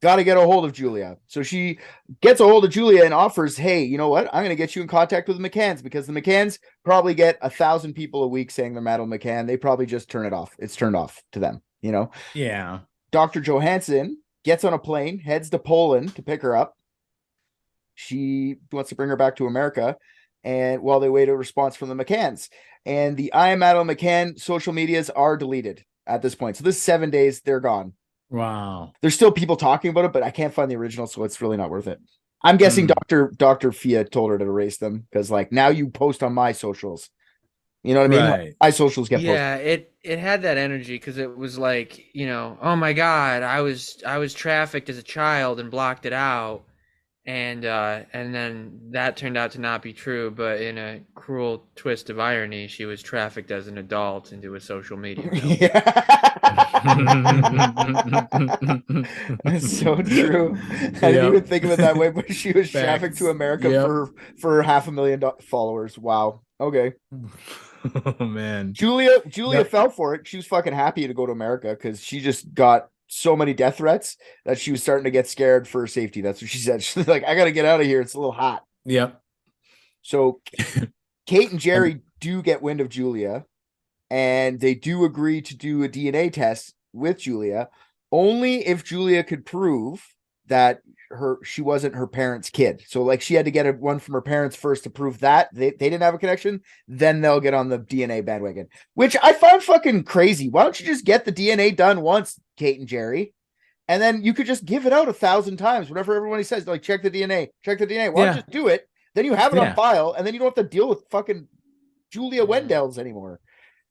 Got to get a hold of Julia. So she gets a hold of Julia and offers, hey, you know what? I'm going to get you in contact with the McCanns, because the McCanns probably get 1,000 people a week saying they're Madeleine McCann. They probably just turn it off. It's turned off to them, Yeah. Dr. Johansson gets on a plane, heads to Poland to pick her up. She wants to bring her back to America, and while they wait a response from the McCanns. And the I Am Madeleine McCann social medias are deleted at this point. So this 7 days, they're gone. Wow. There's still people talking about it, but I can't find the original, so it's really not worth it. I'm guessing Dr. Fia told her to erase them, because like now you post on my socials. You know what I mean? Right. My socials get posted. Yeah, it had that energy, because it was like, oh my God, I was trafficked as a child and blocked it out. And then that turned out to not be true, but in a cruel twist of irony, she was trafficked as an adult into a social media. That's so true. I didn't even think of it that way, but she was trafficked to America for 500,000 followers. Wow. Okay. Oh man. Julia fell for it. She was fucking happy to go to America because she just got so many death threats that she was starting to get scared for her safety. That's what she said. She's like, I gotta get out of here. It's a little hot. Yep. So Kate and Jerry do get wind of Julia, and they do agree to do a DNA test with Julia, only if Julia could prove that she wasn't her parents' kid. So like she had to get one from her parents first to prove that they didn't have a connection. Then they'll get on the DNA bandwagon, which I find fucking crazy. Why don't you just get the DNA done once, Kate and Jerry, and then you could just give it out 1,000 times whenever everybody says like check the DNA. Why don't you just do it? Then you have it on file, and then you don't have to deal with fucking Julia Wendells anymore.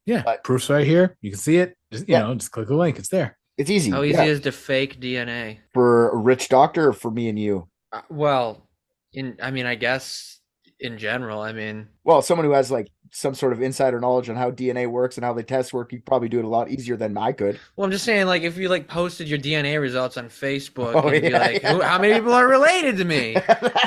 Yeah, but proof's right here. You can see it. Just just click the link. It's there. It's easy. How easy is to fake DNA? For a rich doctor or for me and you? I guess in general, someone who has like some sort of insider knowledge on how DNA works and how the tests work, you probably do it a lot easier than I could. Well, I'm just saying, like, if you like posted your DNA results on Facebook and be like, how many people are related to me?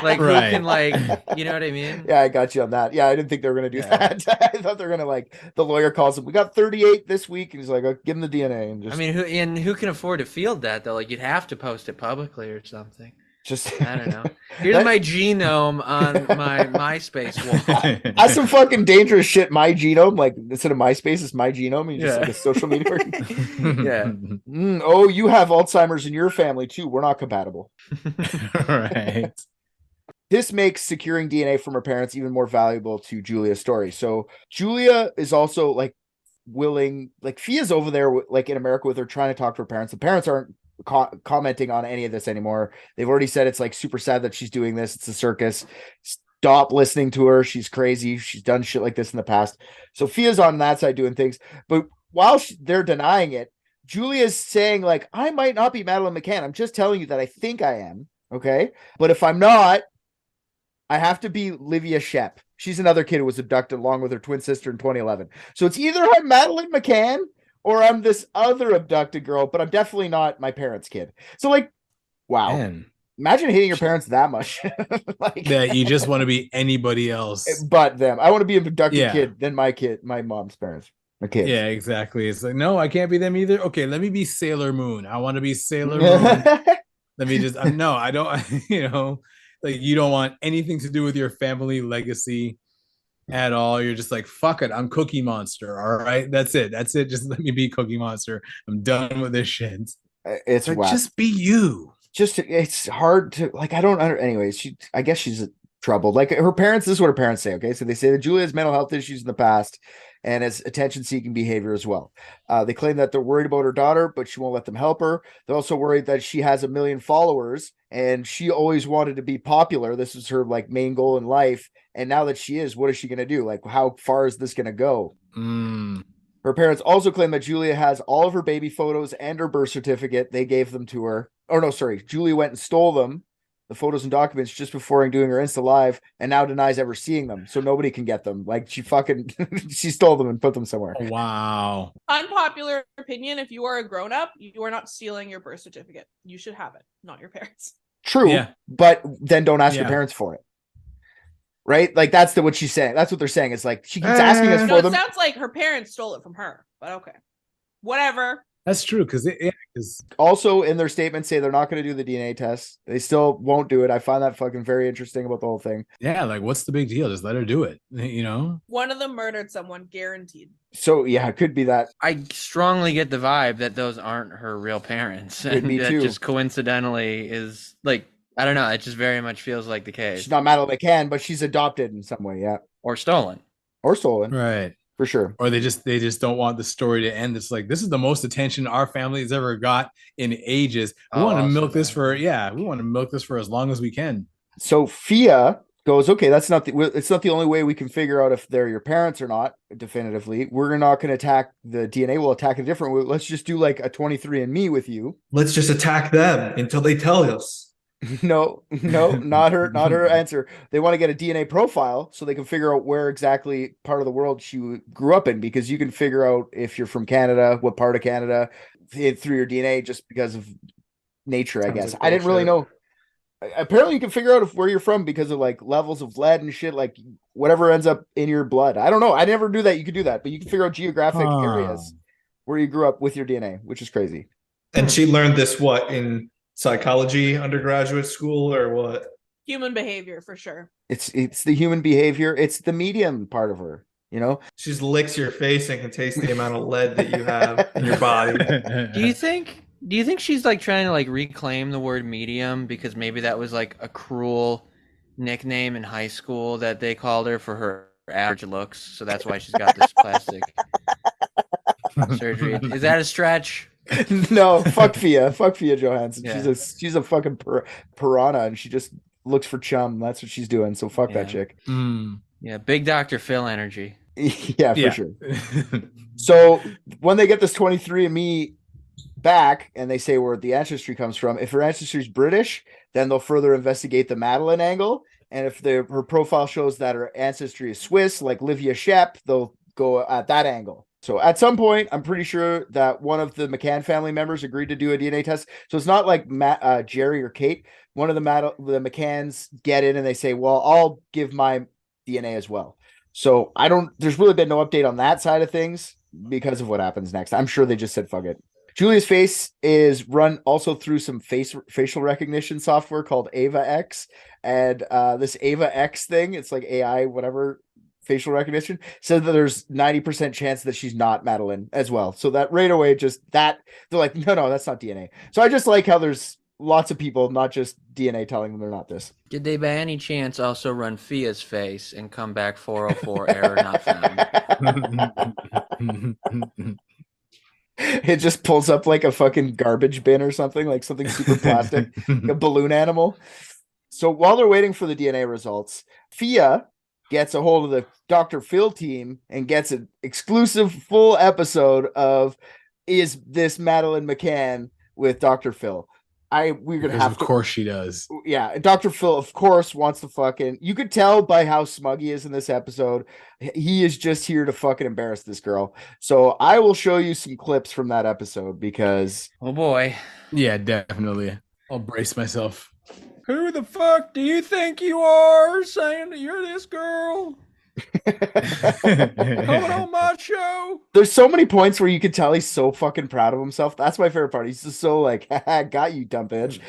Like, who can, like, you know what I mean? Yeah, I got you on that. Yeah, I didn't think they were going to do that. I thought they were going to, like, the lawyer calls him, we got 38 this week, and he's like, give him the DNA. And just... who can afford to field that, though? Like, you'd have to post it publicly or something. Just I don't know. Here's my genome on my MySpace wall. That's some fucking dangerous shit. My genome, like instead of MySpace, it's my genome. And you just Yeah. like a social media. Yeah. Oh, you have Alzheimer's in your family too. We're not compatible. Right. This makes securing DNA from her parents even more valuable to Julia's story. So Julia is also like willing, like Fia's over there, like in America with her, trying to talk to her parents. The parents aren't commenting on any of this anymore. They've already said it's like super sad that she's doing this. It's a circus. Stop listening to her. She's crazy. She's done shit like this in the past. So Fia's on that side doing things. But while they're denying it, Julia's saying like, I might not be Madeleine McCann. I'm just telling you that I think I am. Okay. But if I'm not, I have to be Livia Shep. She's another kid who was abducted along with her twin sister in 2011. So it's either I'm Madeleine McCann or I'm this other abducted girl, but I'm definitely not my parents' kid. So like, wow. Man. Imagine hating your parents that much. Like That you just want to be anybody else but them. I want to be an abducted kid than my mom's parents. My kids. Yeah, exactly. It's like, no, I can't be them either. Okay, let me be Sailor Moon. I want to be Sailor Moon. Let me just no, I don't, like you don't want anything to do with your family legacy at all. You're just like, fuck it, I'm Cookie Monster. All right, that's it. Just let me be Cookie Monster. I'm done with this shit. It's like, just be you. Just it's hard to like. I don't under. Anyways, I guess she's troubled. Like her parents. This is what her parents say. Okay, so they say that Julia has mental health issues in the past and has attention-seeking behavior as well. They claim that they're worried about her daughter, but she won't let them help her. They're also worried that she has 1 million followers and she always wanted to be popular. This is her like main goal in life. And now that she is, what is she going to do? Like, how far is this going to go? Her parents also claim that Julia has all of her baby photos and her birth certificate. They gave them to her. Or no, sorry. Julia went and stole them, the photos and documents, just before doing her Insta Live, and now denies ever seeing them. So nobody can get them. Like she fucking, she stole them and put them somewhere. Wow. Unpopular opinion. If you are a grown-up, you are not stealing your birth certificate. You should have it, not your parents. True. Yeah. But then don't ask your parents for it. Right? Like that's what she's saying. That's what they're saying. It's like she keeps asking us for them. It sounds like her parents stole it from her, but okay. Whatever. That's true. Because also in their statement say they're not going to do the DNA test. They still won't do it. I find that fucking very interesting about the whole thing. Yeah, like what's the big deal? Just let her do it. One of them murdered someone, guaranteed. So yeah, it could be that. I strongly get the vibe that those aren't her real parents. Could be that too. Just coincidentally is like, I don't know. It just very much feels like the case. She's not Madeleine McCann, but she's adopted in some way. Yeah. Or stolen. Right. For sure. Or they just don't want the story to end. It's like, this is the most attention our family has ever got in ages. We want to milk this for as long as we can. So Fia goes, okay, it's not the only way we can figure out if they're your parents or not definitively. We're not going to attack the DNA. We'll attack a different way. Let's just do like a 23andMe with you. Let's just attack them until they tell us. No, not her answer. They want to get a DNA profile so they can figure out where exactly part of the world she grew up in, because you can figure out if you're from Canada, what part of Canada through your DNA just because of nature, I guess. I didn't really know. Apparently you can figure out where you're from because of like levels of lead and shit, like whatever ends up in your blood. I don't know. I never knew that you could do that, but you can figure out geographic areas where you grew up with your DNA, which is crazy. And she learned this, in psychology undergraduate school or what? Human behavior for sure. It's the human behavior. It's the medium part of her, She just licks your face and can taste the amount of lead that you have in your body. Do you think she's like trying to like reclaim the word medium because maybe that was like a cruel nickname in high school that they called her for her average looks, so that's why she's got this plastic surgery? Is that a stretch? No, fuck Fia Johansson. Yeah. She's a fucking piranha, and she just looks for chum. That's what she's doing. So fuck that chick. Yeah, big Dr. Phil energy. Yeah, for sure. So when they get this 23andMe back and they say where the ancestry comes from, if her ancestry is British, then they'll further investigate the Madeleine angle. And if her profile shows that her ancestry is Swiss, like Livia Shep, they'll go at that angle. So at some point, I'm pretty sure that one of the McCann family members agreed to do a DNA test. So it's not like Jerry or Kate. One of the McCanns get in and they say, well, I'll give my DNA as well. So there's really been no update on that side of things because of what happens next. I'm sure they just said, fuck it. Julia's face is run also through some facial recognition software called Ava X, and this Ava X thing, it's like AI, whatever facial recognition, said that there's 90% chance that she's not Madeleine as well. So that right away, just that they're like, no, that's not DNA. So I just like how there's lots of people, not just DNA, telling them they're not this. Did they by any chance also run Fia's face and come back 404 error not found? It just pulls up like a fucking garbage bin or something, like something super plastic, like a balloon animal. So while they're waiting for the DNA results, Fia gets a hold of the Dr. Phil team and gets an exclusive full episode of Is This Madeleine McCann with Dr. Phil. We're gonna have of course she does. Yeah, Dr. Phil, of course, wants to fucking. You could tell by how smug he is in this episode. He is just here to fucking embarrass this girl. So I will show you some clips from that episode because. Oh boy. Yeah, definitely. I'll brace myself. Who the fuck do you think you are saying that you're this girl? Coming on my show. There's so many points where you can tell he's so fucking proud of himself. That's my favorite part. He's just so like, got you, dumb bitch.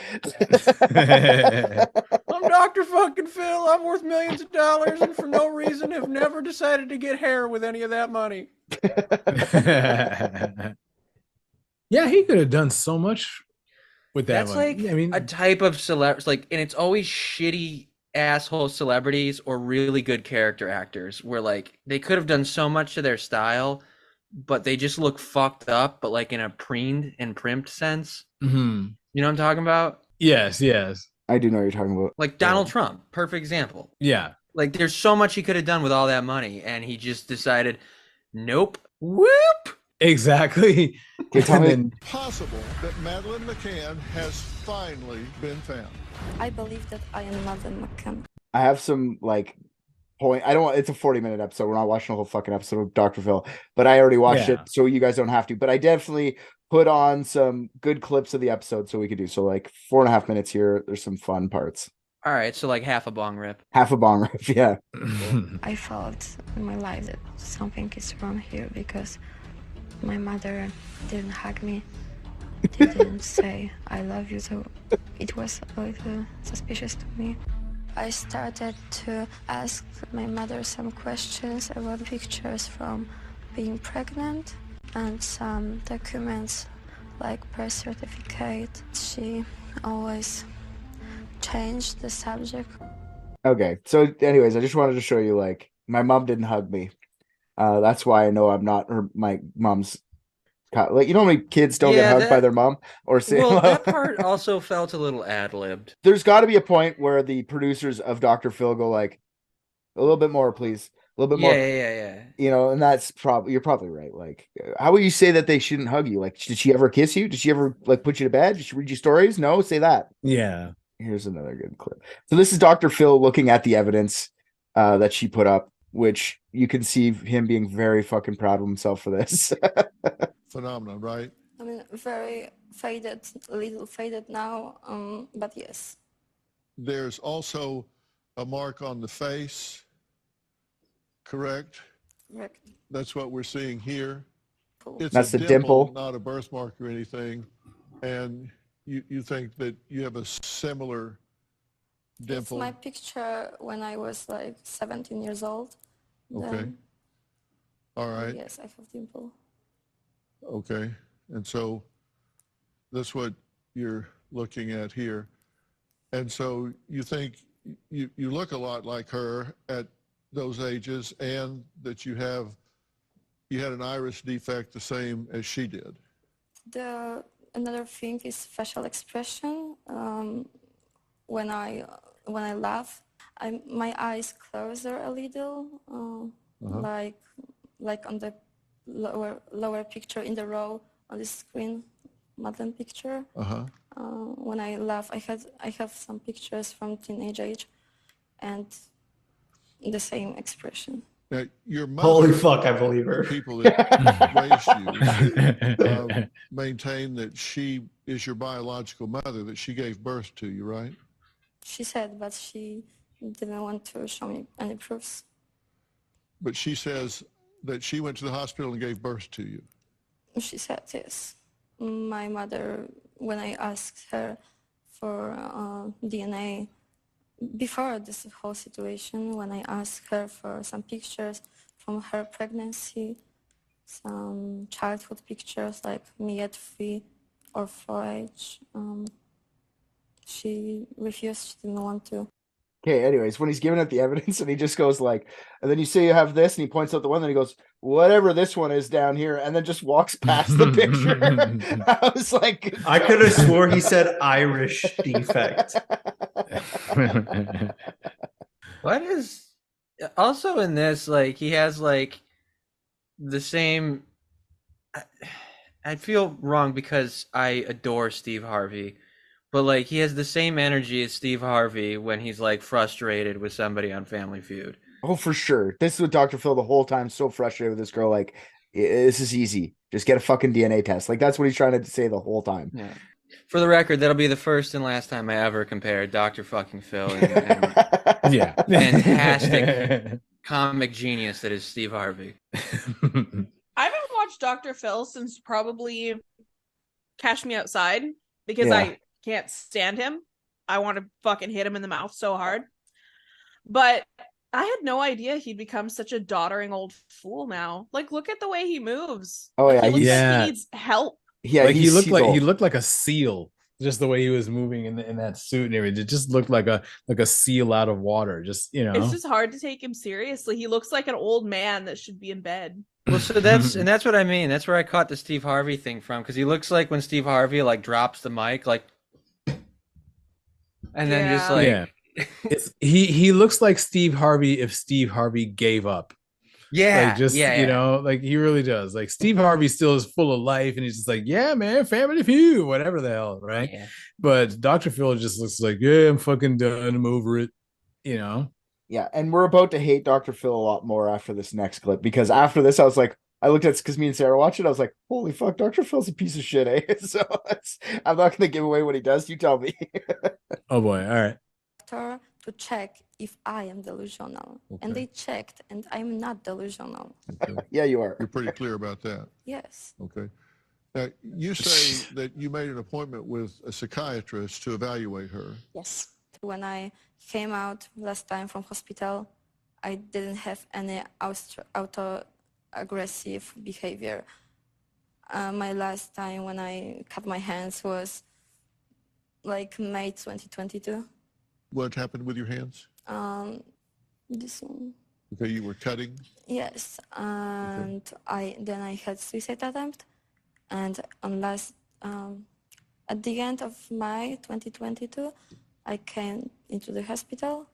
I'm Dr. fucking Phil. I'm worth millions of dollars and for no reason have never decided to get hair with any of that money. Yeah, he could have done so much with that. That's one. like I mean, a type of celebrity, like, and it's always shitty asshole celebrities or really good character actors where like they could have done so much to their style, but they just look fucked up, but like in a preened and primped sense. mm-hmm. You know what I'm talking about? Yes. I do know what you're talking about. Like Donald Trump, perfect example. Yeah. Like there's so much he could have done with all that money, and he just decided, nope, whoop. Exactly. It's possible that Madeleine McCann has finally been found. I believe that I am Madeleine McCann. I have some like point. I don't want. It's a 40-minute episode. We're not watching a whole fucking episode of Dr. Phil, but I already watched it, so you guys don't have to. But I definitely put on some good clips of the episode so we could do. So like 4.5 minutes here. There's some fun parts. All right, so like half a bong rip. Half a bong rip, yeah. I felt in my life that something is wrong here because my mother didn't hug me. She didn't say I love you, so it was a little suspicious to me. I started to ask my mother some questions about pictures from being pregnant and some documents like birth certificate. She always changed the subject. Okay, so anyways, I just wanted to show you like my mom didn't hug me. That's why I know I'm not my mom's. Like, you know how many kids don't get hugged by their mom or say. Well, that part also felt a little ad-libbed. There's got to be a point where the producers of Dr. Phil go like, a little bit more, please, a little bit more. Yeah. You know, and that's probably you're probably right. Like, how would you say that they shouldn't hug you? Like, did she ever kiss you? Did she ever like put you to bed? Did she read you stories? No, say that. Yeah. Here's another good clip. So this is Dr. Phil looking at the evidence that she put up, which you can see him being very fucking proud of himself for this. Phenomenon, right? I mean, very faded, a little faded now, but yes. There's also a mark on the face, correct? Correct. That's what we're seeing here. Cool. It's That's a the dimple. not a birthmark or anything. And you think that you have a similar dimple? It's my picture when I was like 17 years old. Okay. Then, All right. yes, I have dimple. Okay. And so that's what you're looking at here. And so you think you look a lot like her at those ages, and that you had an iris defect the same as she did. Another thing is facial expression. When I laugh, my eyes closer a little, like on the lower picture in the row on the screen, Madeleine picture. When I laugh, I have some pictures from teenage age, and the same expression. Now, your mother, Holy fuck, I believe her. People that raised you maintain that she is your biological mother, that she gave birth to you, right? She said, but she didn't want to show me any proofs. But she says that she went to the hospital and gave birth to you. She said yes. my mother, when I asked her for DNA, before this whole situation, when I asked her for some pictures from her pregnancy, some childhood pictures like me at 3 or 4-age, she refused. She didn't want to. Okay, anyways, when he's giving out the evidence and he just goes like, and then you say you have this, and he points out the one, then he goes, whatever this one is down here, and then just walks past the picture. I was like, I could have swore he said Irish defect. What is also in this? Like, he has like the same. I feel wrong because I adore Steve Harvey, but like he has the same energy as Steve Harvey when he's like frustrated with somebody on Family Feud. oh, for sure. This is what Dr. Phil the whole time, so frustrated with this girl. Like, this is easy. Just get a fucking DNA test. Like, that's what he's trying to say the whole time. Yeah. For the record, that'll be the first and last time I ever compared Dr. fucking Phil and Yeah. fantastic comic genius that is Steve Harvey. I haven't watched Dr. Phil since probably Cash Me Outside because Yeah. I can't stand him. I want to fucking hit him in the mouth so hard. But I had no idea he'd become such a doddering old fool now. Like, look at the way he moves. Oh, Like, yeah, he looks he's- like he needs help. Yeah, Like he he's looked like a seal. Just the way he was moving in that suit and everything. It just looked like a seal out of water. Just, you know. It's just hard to take him seriously. He looks like an old man that should be in bed. Well, so that's what I mean. That's where I caught the Steve Harvey thing from, because he looks like when Steve Harvey like drops the mic, like, and then just like, yeah. He looks like Steve Harvey if Steve Harvey gave up. yeah, Like just yeah, you know, like he really does. Like Steve Harvey still is full of life, and he's just like, yeah, man, Family Feud, whatever the hell, right? Yeah. But Dr. Phil just looks like, yeah, I'm fucking done. I'm over it. You know. Yeah, and we're about to hate Dr. Phil a lot more after this next clip, because after this, I was like, I looked at, because me and Sarah watched it, I was like, holy fuck, Dr. Phil's a piece of shit, eh? So I'm not going to give away what he does. You tell me. Oh boy. All right. Doctor to check if I am delusional. And Okay. they checked, and I'm not delusional. Okay. Yeah, you are. You're pretty clear about that. Yes. Okay. Now, you say that you made an appointment with a psychiatrist to evaluate her. Yes. When I came out last time from hospital, I didn't have any auto-aggressive behavior. My last time when I cut my hands was like May 2022. What happened with your hands? This one. Okay, you were cutting. Yes, and I had suicide attempt, and at the end of May 2022, I came into the hospital,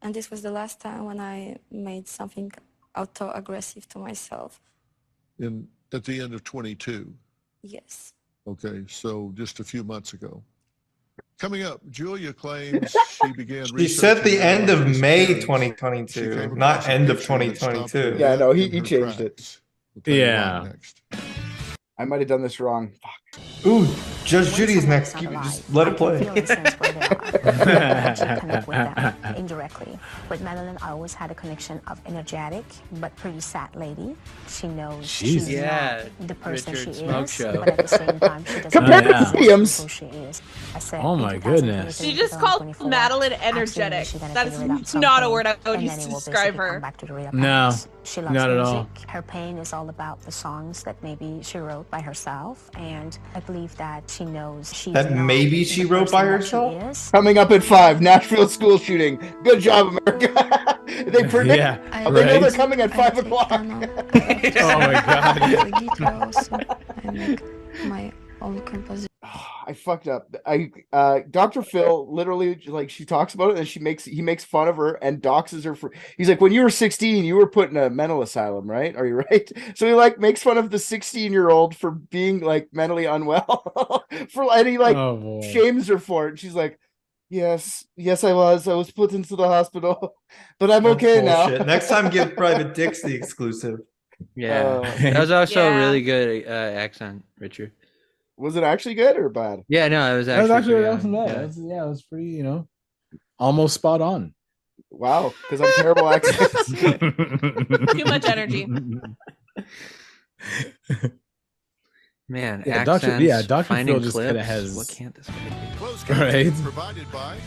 and this was the last time when I made something auto-aggressive to myself. At the end of 22. Yes. Okay, so just a few months ago. Coming up, Julia claims she began. She said the researching end of her May disappearance. She 2022, came not across a end of picture that stopped 2022. her Yeah, no, he in her changed it. tracks. We'll tell you why Yeah. next. I might have done this wrong. Fuck. Ooh, Judge Judy's next. Just let it play. Indirectly. With Madeleine, I always had a connection of energetic but pretty sad lady. She knows she's Yeah, not the person Richard she Smoke is, Show. but at the same time, she doesn't Compared to know Williams. who she is. I said, Oh in my 2023, goodness. She just called 2024, Madeline absolutely energetic. she's gonna That's figure it out not a something, word I would and use then to it will describe basically come her. back to the real No, parents. She loves not at music. all. Her pain is all about the songs that maybe she wrote by herself, and I believe that she knows she's That not maybe she the wrote by person that she herself? is. Coming up at 5, Nashville school shooting. Good job, America. They predict. Yeah, I- They know they're right? coming at I 5 take o'clock. piano. Oh my god. I play guitar also. I make my own composition. I fucked up. Dr. Phil literally, like, she talks about it and he makes fun of her and doxes her for. He's like, when you were 16, you were put in a mental asylum, right? Are you right? So he like makes fun of the 16-year-old for being like mentally unwell, and he like Oh boy. shames her for it. And she's like, yes, I was put into the hospital, but I'm That's okay bullshit. now. Next time, give Private Dicks the exclusive. Yeah, Oh. that was also a Yeah. really good accent, Richard. Was it actually good or bad? Yeah, no, it was That was actually actually pretty awesome. on. Yeah, it was pretty, you know, almost spot on. Wow, because I'm terrible at accents. Too much energy. Man, Yeah, accents, Dr. finding Phil just clips. kind of has. What can't this guy do? Closed Right. captioning provided by.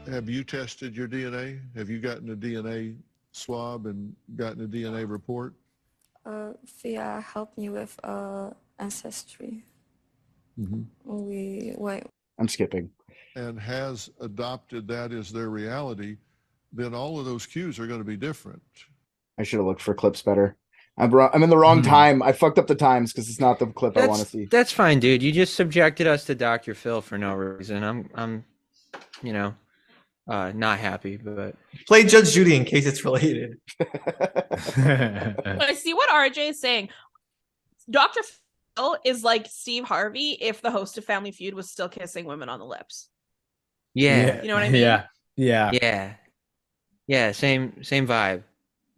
Have you tested your DNA? Have you gotten a DNA swab and gotten a DNA report? Via helped me with ancestry. I'm skipping. And has adopted that as their reality, then all of those cues are going to be different. I should have looked for clips better. I'm in the wrong time. I fucked up the times because it's not the clip I want to see. That's fine, dude. You just subjected us to Dr. Phil for no reason. I'm not happy, but Play Judge Judy in case it's related. I see what RJ is saying. Dr. Phil is like Steve Harvey if the host of Family Feud was still kissing women on the lips. yeah, You know what I mean? yeah. Same vibe.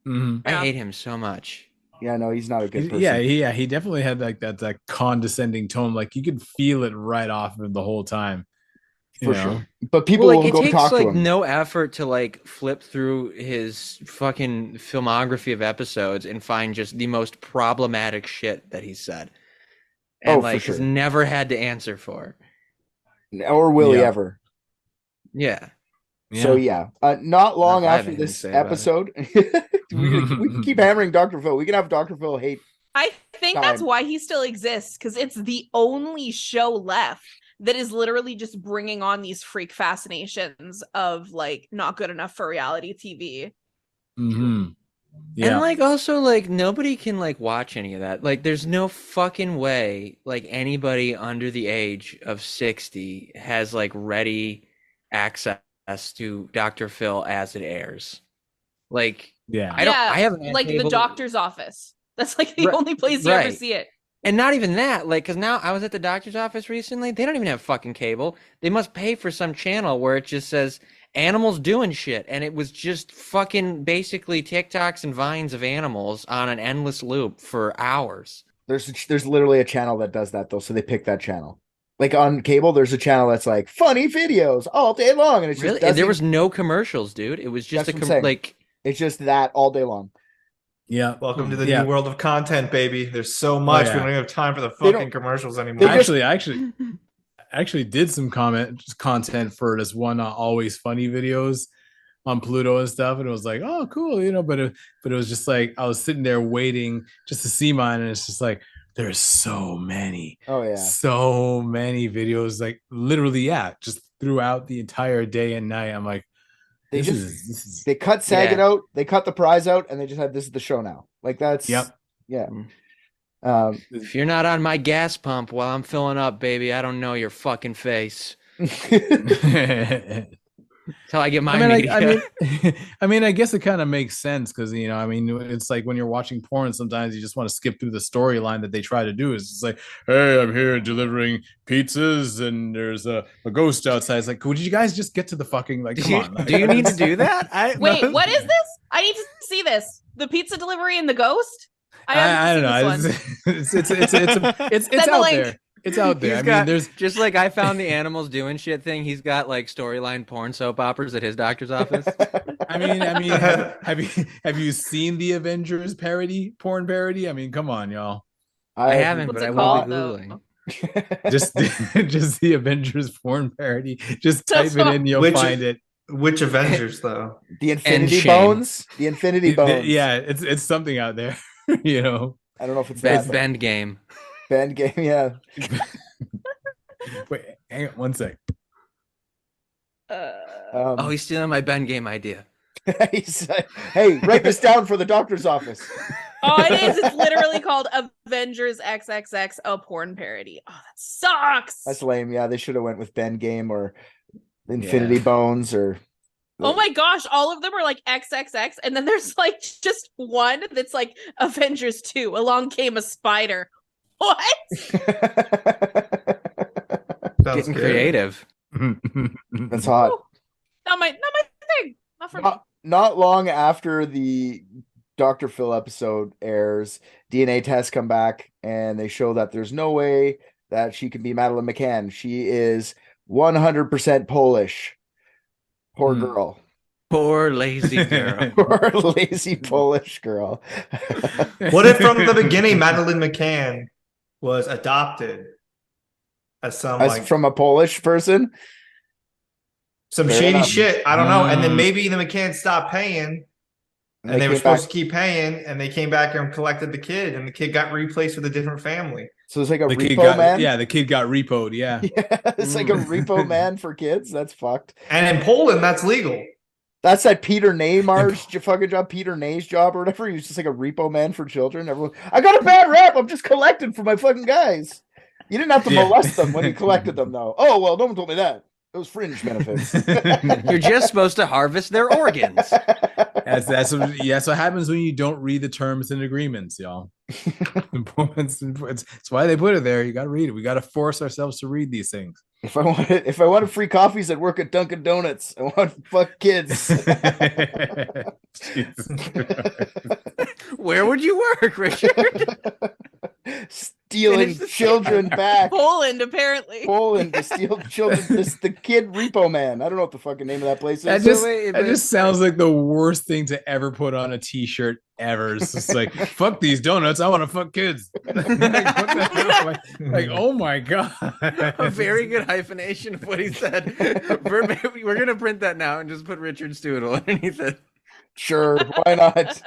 Mhm. I Yeah. hate him so much. Yeah, no, he's not a good person. He definitely had like that condescending tone. Like you could feel it right off of him the whole time. For sure. But people will it go takes talk to him. no effort to like flip through his fucking filmography of episodes and find just the most problematic shit that he said, and for has sure. never had to answer for. Or will he ever? Yeah. So not long Not after anything to this say about it. episode, we can keep hammering Dr. Phil. We can have Dr. Phil hate. I think that's why he still exists, because it's the only show left that is literally just bringing on these freak fascinations of like not good enough for reality TV. Yeah. And like also like nobody can like watch any of that. Like there's no fucking way like anybody under the age of 60 has like ready access to Dr. Phil as it airs. Like I haven't like the doctor's office. That's like the only place you ever see it. And not even that, like, because now I was at the doctor's office recently. They don't even have fucking cable. They must pay for some channel where it just says animals doing shit. And it was just fucking basically TikToks and Vines of animals on an endless loop for hours. There's literally a channel that does that, though. So they pick that channel. Like on cable, there's a channel that's like funny videos all day long. And it's really? just There was no commercials, dude. It was just it's just that all day long. Yeah. Welcome to the new world of content, baby. There's so much. We don't even have time for the fucking commercials anymore. I actually did some content for this one Always Funny videos on Pluto and stuff, and it was like, oh, cool, but it was just like I was sitting there waiting just to see mine, and it's just like there's so many, so many videos, like literally, just throughout the entire day and night. I'm like, they cut Saget out, they cut the prize out, and they just had this is the show now. Like that's if you're not on my gas pump while I'm filling up, baby, I don't know your fucking face. Till I get my media. I guess it kind of makes sense because it's like when you're watching porn, sometimes you just want to skip through the storyline that they try to do. It's just like, hey, I'm here delivering pizzas, and there's a ghost outside. It's like, would you guys just get to the fucking come on? Do you need to do that? Wait, what is this? I need to see this. The pizza delivery and the ghost. I don't know. It's out there. It's out there. There's just like I found the animals doing shit thing. He's got like storyline porn soap operas at his doctor's office. Have you seen the Avengers porn parody? I mean, come on, y'all. I haven't, but I will be Googling. just the Avengers porn parody. Just type it in, you'll find it. Which Avengers though? The Infinity Bones. The Infinity Bones. It's something out there. I don't know if it's Bend Game. Bend Game, yeah. Wait, hang on one sec. He's stealing my Bend Game idea. Hey, write this down for the doctor's office. Oh, it is. It's literally called Avengers XXX, a porn parody. Oh, that sucks. That's lame. Yeah, they should have went with Bend Game or Infinity Bones or. Oh my gosh, all of them are like XXX, and then there's like just one that's like Avengers 2. Along came a spider. What? Getting creative. That's hot. Not my thing. Not for me. Not long after the Dr. Phil episode airs, DNA tests come back and they show that there's no way that she can be Madeleine McCann. She is 100% Polish. Poor girl. Poor lazy girl. Poor lazy Polish girl. What if from the beginning Madeleine McCann was adopted as some from a Polish person? some Fair shady enough. shit? I don't know. And then maybe the McCanns stopped paying, and they were supposed to keep paying, and they came back and collected the kid, and the kid got replaced with a different family. So it's like a The repo kid got, man? yeah, the kid got repoed. Yeah. Yeah, it's like a repo man for kids. That's fucked. And in Poland, that's legal. That's that Peter Neymar's fucking job, Peter Ney's job or whatever. He was just like a repo man for children. Everyone, I got a bad rap. I'm just collecting for my fucking guys. You didn't have to molest them when you collected them, though. Oh, well, no one told me that. It was fringe benefits. You're just supposed to harvest their organs. That's what happens when you don't read the terms and agreements, y'all. It's why they put it there. You got to read it. We got to force ourselves to read these things. If I wanted free coffees, I'd work at Dunkin' Donuts. I want fuck kids. Where would you work, Richard? Stealing children back. Poland, apparently. Poland to steal children. This the kid repo man. I don't know what the fucking name of that place is. That just sounds like the worst thing to ever put on a t-shirt ever. It's just like, fuck these donuts. I want to fuck kids. like, oh my God. A very good hyphenation of what he said. We're going to print that now and just put Richard Stoodle underneath it. Sure, why not?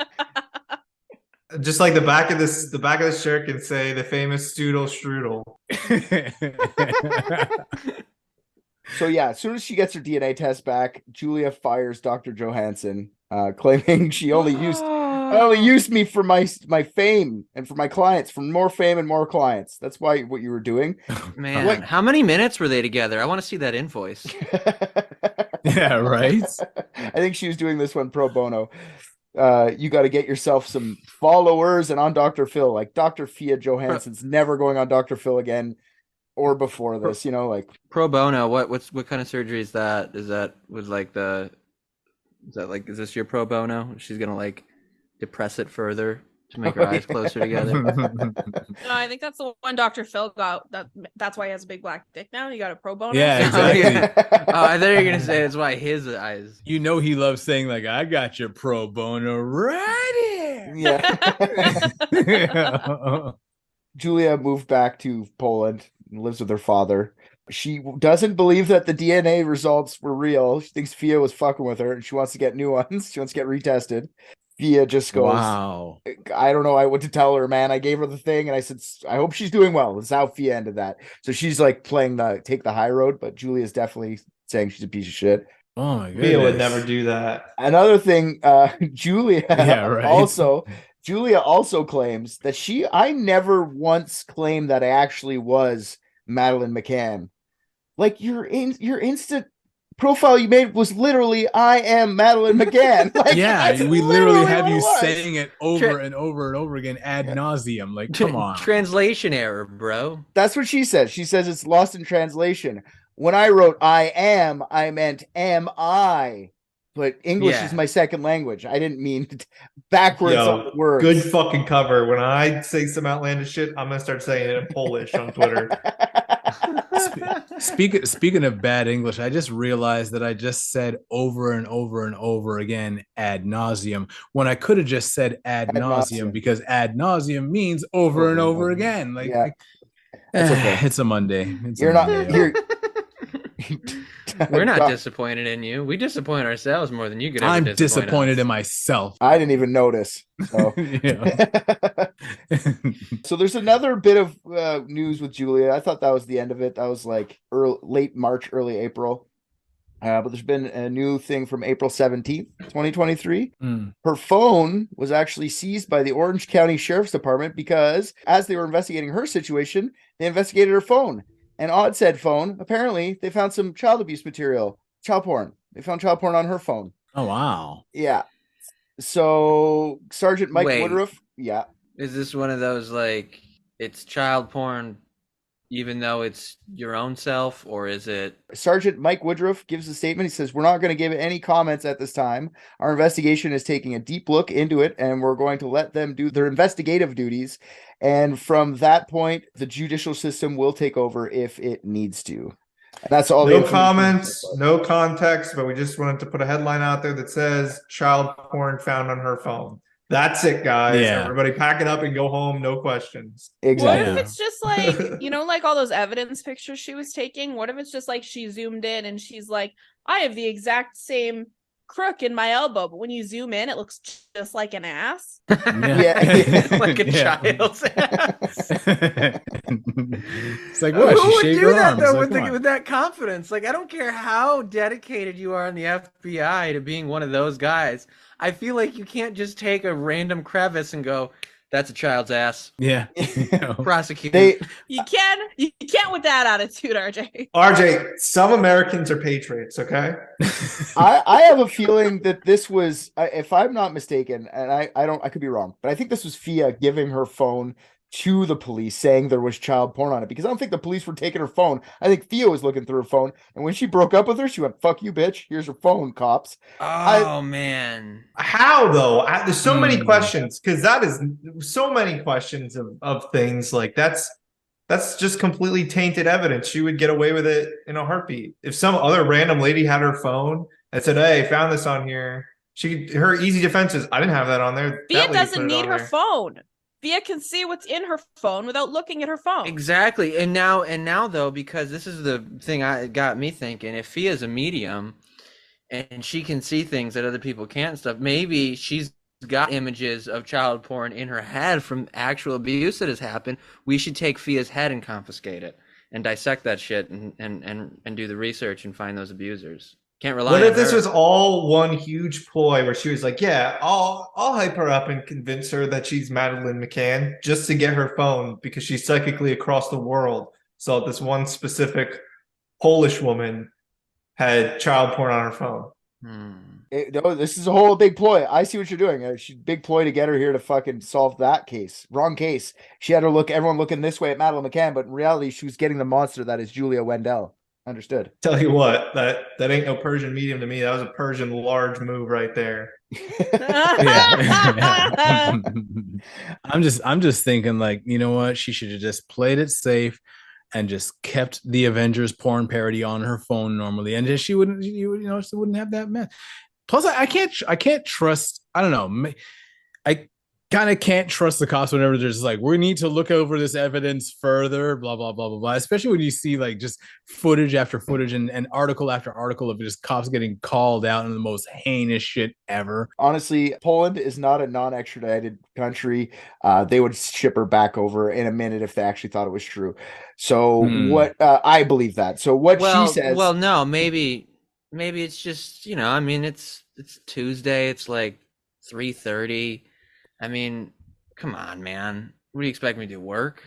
Just like the back of the shirt can say the famous Stoodle Strudel. So yeah, as soon as she gets her DNA test back, Julia fires Dr. Johansson, claiming she only used me for my fame and for my clients, for more fame and more clients. That's why what you were doing. Man, how many minutes were they together? I want to see that invoice. Yeah, right. I think she was doing this one pro bono. You got to get yourself some followers and on Dr. Phil. Like Dr. Fia Johansson's never going on Dr. Phil again or before this, like pro bono. What kind of surgery is that? Is this your pro bono? She's gonna like depress it further to make her eyes closer together. No, I think that's the one Dr. Phil got. That's why he has a big black dick now. He got a pro bono. Yeah, exactly. I thought you were gonna say it's why his eyes. You know he loves saying like, I got your pro bono right here. Yeah. Julia moved back to Poland and lives with her father. She doesn't believe that the DNA results were real. She thinks Fia was fucking with her and she wants to get new ones. She wants to get retested. Fia just goes, wow. I don't know what to tell her, man. I gave her the thing and I said, I hope she's doing well. That's how Fia ended that. So she's like playing take the high road, but Julia's definitely saying she's a piece of shit. Oh my goodness. Fia would never do that. Another thing, Julia right. Julia also claims that I never once claimed that I actually was Madeleine McCann. Like your instant profile you made was literally I am Madeleine McCann. Like, yeah, we literally have you saying it over and over and over again ad nauseum. Like, come on. Translation error, bro. That's what she says. She says it's lost in translation. When I wrote I am, I meant am I. But English is my second language. I didn't mean backwards on words. Good fucking cover. When I say some outlandish shit, I'm gonna start saying it in Polish on Twitter. Speaking of bad English, I just realized that I just said over and over and over again ad nauseum when I could have just said ad nauseum because ad nauseum means over and over again. Like, it's a Monday. We're not disappointed in you. We disappoint ourselves more than you could ever. I'm disappointed in myself. I didn't even notice. So, so there's another bit of news with Julia. I thought that was the end of it. That was like late March, early April. But there's been a new thing from April 17th, 2023. Her phone was actually seized by the Orange County Sheriff's Department because as they were investigating her situation, they investigated her phone. And on said phone, apparently, they found some child abuse material, child porn. They found child porn on her phone. Oh, wow. Yeah. So Sergeant Mike Woodruff. Yeah. Is this one of those, like, it's child porn even though it's your own self, or is it? Sergeant Mike Woodruff gives a statement. He says, we're not going to give any comments at this time. Our investigation is taking a deep look into it, and we're going to let them do their investigative duties. And from that point, the judicial system will take over if it needs to. That's all. No comments, no context, but we just wanted to put a headline out there that says child porn found on her phone. That's it, guys. Yeah. Everybody pack it up and go home. No questions. Exactly. What if it's just like, like all those evidence pictures she was taking? What if it's just like she zoomed in and she's like, I have the exact same crook in my elbow, but when you zoom in, it looks just like an ass. Like a child's ass. It's like, what? Who would shaved do her that arms. though Like, with that confidence? Like, I don't care how dedicated you are in the FBI to being one of those guys. I feel like you can't just take a random crevice and go, that's a child's ass. Yeah. Prosecute. You can't with that attitude, RJ. RJ, some Americans are patriots, okay? I have a feeling that this was, if I'm not mistaken, and I could be wrong, but I think this was Fia giving her phone to the police saying there was child porn on it, because I don't think the police were taking her phone. I think Fia was looking through her phone, and when she broke up with her, she went, "Fuck you, bitch. Here's her phone, cops." Man. How though? There's so many questions, because that is so many questions of things like that's just completely tainted evidence. She would get away with it in a heartbeat. If some other random lady had her phone and said, "Hey, found this on here," her easy defense is, "I didn't have that on there." Fia doesn't need her phone. Fia can see what's in her phone without looking at her phone. Exactly. And now though, because this is the thing got me thinking, if Fia's a medium and she can see things that other people can't and stuff, maybe she's got images of child porn in her head from actual abuse that has happened. We should take Fia's head and confiscate it and dissect that shit and do the research and find those abusers. Can't rely on What if this her. was all one huge ploy where she was like, "Yeah, I'll hype her up and convince her that she's Madeleine McCann just to get her phone because she's psychically across the world." So this one specific Polish woman had child porn on her phone. No, this is a whole big ploy. I see what you're doing. Big ploy to get her here to fucking solve that case. Wrong case. She had everyone looking this way at Madeleine McCann, but in reality, she was getting the monster that is Julia Wendell. Understood. Tell you what, that ain't no Persian medium to me. That was a Persian large move right there. I'm just thinking, like, you know what? She should have just played it safe and just kept the Avengers porn parody on her phone normally, and just she wouldn't have that mess. Plus, I can't trust. I don't know. I kind of can't trust the cops whenever they're just like, we need to look over this evidence further, blah, blah, blah, blah, blah. Especially when you see like just footage after footage and article after article of just cops getting called out in the most heinous shit ever. Honestly, Poland is not a non-extradited country. They would ship her back over in a minute if they actually thought it was true. So what I believe that. So what she says. Well, no, maybe it's just, it's Tuesday. It's like 3:30. I mean, come on, man. What do you expect me to do? Work?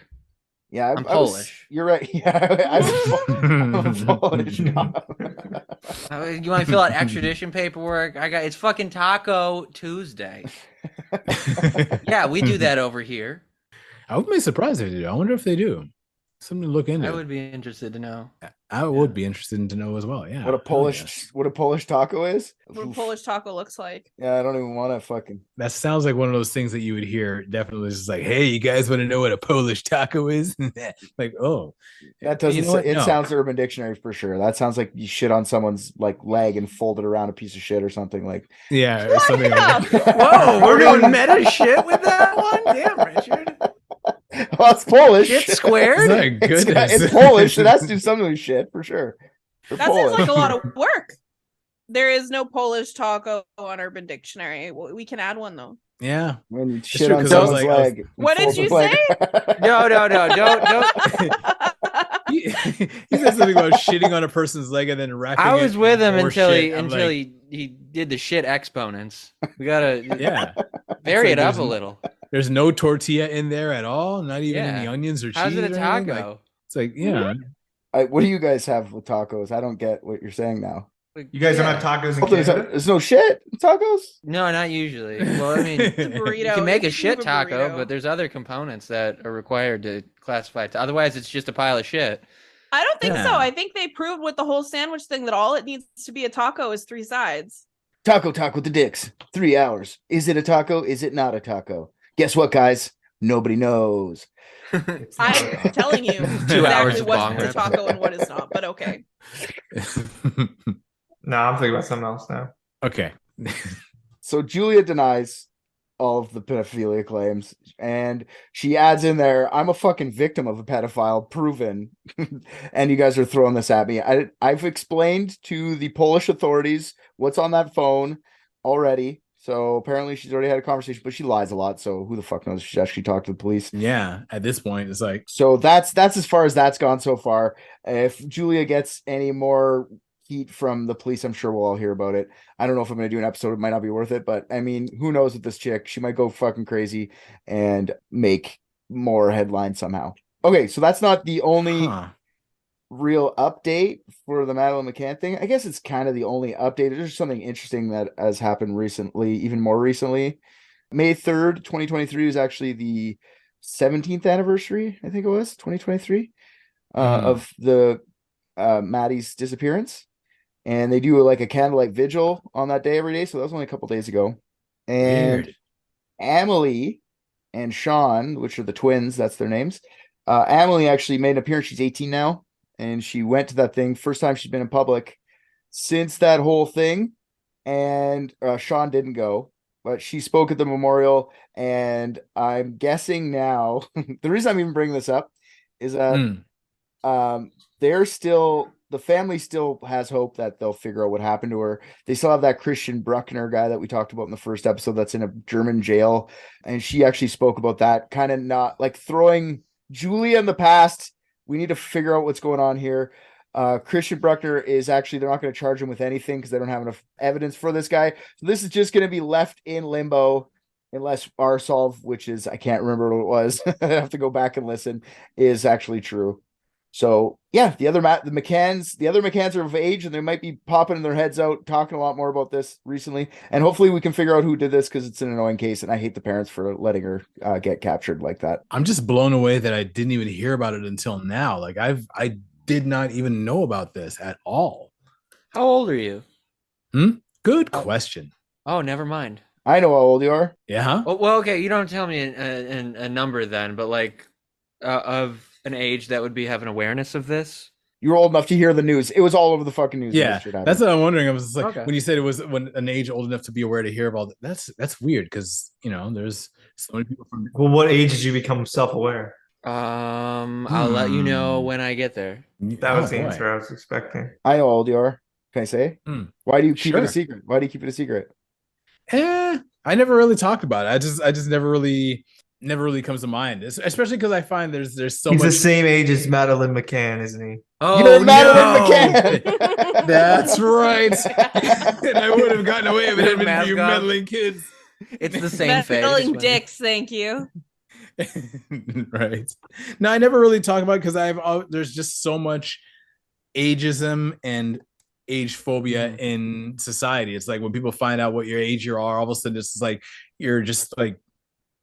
Yeah, I'm Polish. You're right. Yeah, I'm Polish. You want to fill out extradition paperwork? It's fucking Taco Tuesday. Yeah, we do that over here. I wouldn't be surprised if they do. I wonder if they do. Something to look into. I would be interested to know. I would be interested to know as well. Yeah. What a Polish taco is? What a Polish taco looks like. Yeah, I don't even want to fucking. That sounds like one of those things that you would hear. Definitely, just like, hey, you guys want to know what a Polish taco is? Like, oh, that doesn't. It sounds Urban Dictionary for sure. That sounds like you shit on someone's like leg and fold it around a piece of shit or something like. Yeah, or something like that. Whoa, we're doing meta shit with that one. Damn, Richard. Well, it's Polish. Shit squared. It's Polish. It has to do something with shit for sure. That seems like a lot of work. There is no Polish taco on Urban Dictionary. We can add one though. Yeah. When you shit on someone's leg. What did you say? No, don't. He said something about shitting on a person's leg and then wrapping. I was with him until he he did the shit exponents. We gotta vary like it up a little. There's no tortilla in there at all, not even any onions or cheese. How's it a taco? Like, it's like, yeah. What do you guys have with tacos? I don't get what you're saying now. You guys don't have tacos in Canada? There's no shit in tacos? No, not usually. Well, I mean, you can make a shit taco, but there's other components that are required to classify. Otherwise, it's just a pile of shit. I don't think so. I think they proved with the whole sandwich thing that all it needs to be a taco is 3 sides. Taco talk with the dicks. 3 hours. Is it a taco? Is it not a taco? Guess what, guys? Nobody knows. I'm telling you 2 hours exactly of what's bong a rip. taco and what is not, but okay. No, I'm thinking about something else now. Okay. So Julia denies all of the pedophilia claims, and she adds in there, I'm a fucking victim of a pedophile, proven. And you guys are throwing this at me. I've explained to the Polish authorities what's on that phone already. So apparently she's already had a conversation, but she lies a lot. So who the fuck knows? She actually talked to the police. Yeah. At this point, it's like, So that's as far as that's gone so far. If Julia gets any more heat from the police, I'm sure we'll all hear about it. I don't know if I'm going to do an episode. It might not be worth it, but I mean, who knows with this chick? She might go fucking crazy and make more headlines somehow. Okay, so that's not the only real update for the Madeleine McCann thing. I guess it's kind of the only update. There's something interesting that has happened recently, even more recently. May 3rd, 2023 was actually the 17th anniversary, I think it was, 2023, of the Maddie's disappearance. And they do like a candlelight vigil on that day every day. So that was only a couple days ago. And weird. Amelie and Sean, which are the twins, that's their names. Amelie actually made an appearance. She's 18 now. And she went to that thing. First time she's been in public since that whole thing. And Sean didn't go, but she spoke at the memorial. And I'm guessing now, the reason I'm even bringing this up is that they're still, the family still has hope that they'll figure out what happened to her. They still have that Christian Bruckner guy that we talked about in the first episode that's in a German jail. And she actually spoke about that, kind of not like throwing Julia in the past. We need to figure out what's going on here. Christian Bruckner is actually, they're not going to charge him with anything because they don't have enough evidence for this guy. So this is just going to be left in limbo unless our solve, which is, I can't remember what it was. I have to go back and listen, is actually true. So yeah, the other McCanns are of age, and they might be popping their heads out, talking a lot more about this recently. And hopefully we can figure out who did this, because it's an annoying case, and I hate the parents for letting her get captured like that. I'm just blown away that I didn't even hear about it until now. Like I did not even know about this at all. How old are you? Good question. Oh, never mind. I know how old you are. Yeah. Well, okay. You don't tell me a number then, but like of an age that would be having awareness of this. You were old enough to hear the news. It was all over the fucking news. Yeah, that's what I'm wondering. I was just like, when you said it was when an age old enough to be aware to hear about it, that's weird, because there's so many people from. Well, what age did you become self-aware? I'll let you know when I get there. That was the answer I was expecting. I know how old you are. Can I say? Why do you keep it a secret? Why do you keep it a secret? I never really talked about it. I just never really comes to mind, especially because I find there's so He's much. the same age as Madeleine McCann, isn't he? Oh, you're Madeleine McCann. That's right. And I would have gotten away if it had been you meddling kids. It's the same face. Meddling dicks, thank you. Right. No, I never really talk about it because there's just so much ageism and age phobia in society. It's like when people find out what your age you are, all of a sudden it's like you're just like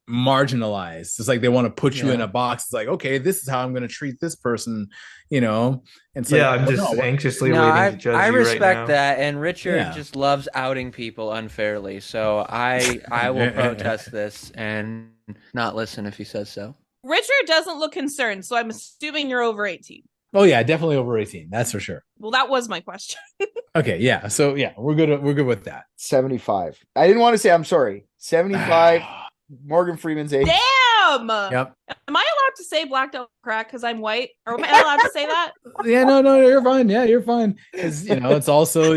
marginalized. It's like they want to put you in a box. It's like, okay, this is how I'm going to treat this person, And so I'm just anxiously waiting to judge I you respect right now. that, and Richard just loves outing people unfairly. So I will protest this and not listen if he says so. Richard doesn't look concerned, so I'm assuming you're over 18. Oh yeah, definitely over 18. That's for sure. Well, that was my question. Okay, yeah. So yeah, we're good with that. 75. I didn't want to say, I'm sorry. 75. Morgan Freeman's age. Damn. Yep. Am I allowed to say blacked out crack because I'm white? Or am I allowed to say that? Yeah, no, you're fine. Yeah, you're fine. Because it's also,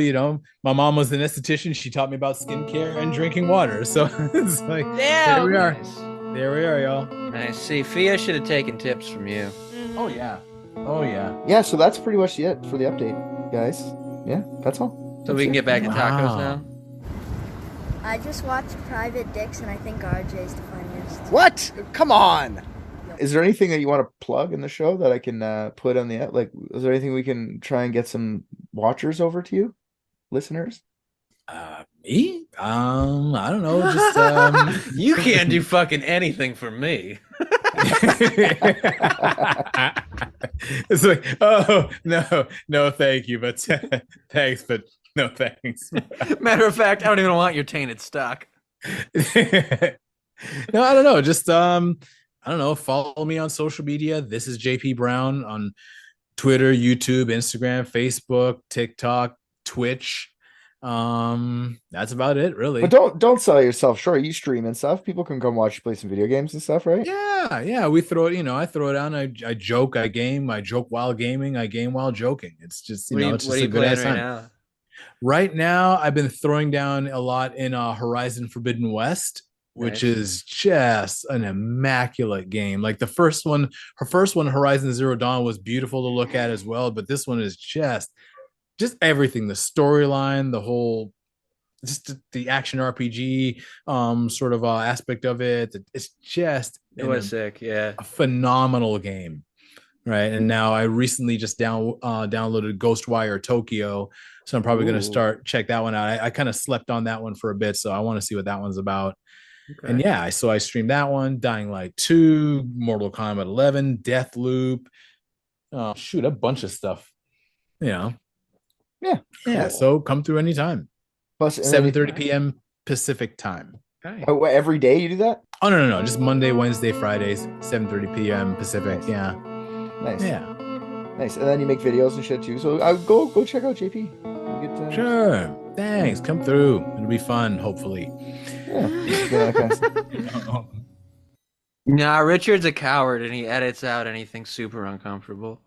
my mom was an esthetician. She taught me about skincare and drinking water. So it's like, damn. There we are. Nice. There we are, y'all. Nice. See, Fia should have taken tips from you. Oh yeah. Oh yeah. Yeah, so that's pretty much it for the update, guys. Yeah, that's all. So we can get back to tacos now. I just watched Private Dicks, and I think RJ's the funniest. What? Come on. Is there anything that you want to plug in the show that I can put on the is there anything we can try and get some watchers over to you, listeners? Me? I don't know. Just you can't do fucking anything for me. It's like, oh no, thank you, but thanks, but no thanks. Matter of fact, I don't even want your tainted stock. No, I don't know. Just I don't know. Follow me on social media. This is JP Brown on Twitter, YouTube, Instagram, Facebook, TikTok, Twitch. That's about it, really. But don't sell yourself short. You stream and stuff. People can come watch you play some video games and stuff, right? Yeah. We throw it, I throw it on. I joke, I game, I joke while gaming, I game while joking. It's just, it's just a good ass time. Now? Right now, I've been throwing down a lot in Horizon Forbidden West, which is just an immaculate game. Like her first one, Horizon Zero Dawn, was beautiful to look at as well. But this one is just everything, the storyline, the whole, just the action RPG sort of aspect of it. It's just, it was sick. Yeah. A phenomenal game. Right. And now I recently just downloaded Ghostwire Tokyo. So I'm probably going to check that one out. I kind of slept on that one for a bit. So I want to see what that one's about. Okay. And so I streamed that one, Dying Light 2, Mortal Kombat 11, Deathloop. A bunch of stuff. Yeah. Cool. So come through anytime. Plus 7:30 p.m. Pacific time. Okay. Oh, every day you do that? Oh no. Just Monday, Wednesday, Fridays, 7:30 p.m. Pacific. Nice. Yeah. Nice. Yeah. Nice. And then you make videos and shit too. So go check out JP. Sure. Thanks. Come through. It'll be fun, hopefully. Nah, Richard's a coward and he edits out anything super uncomfortable.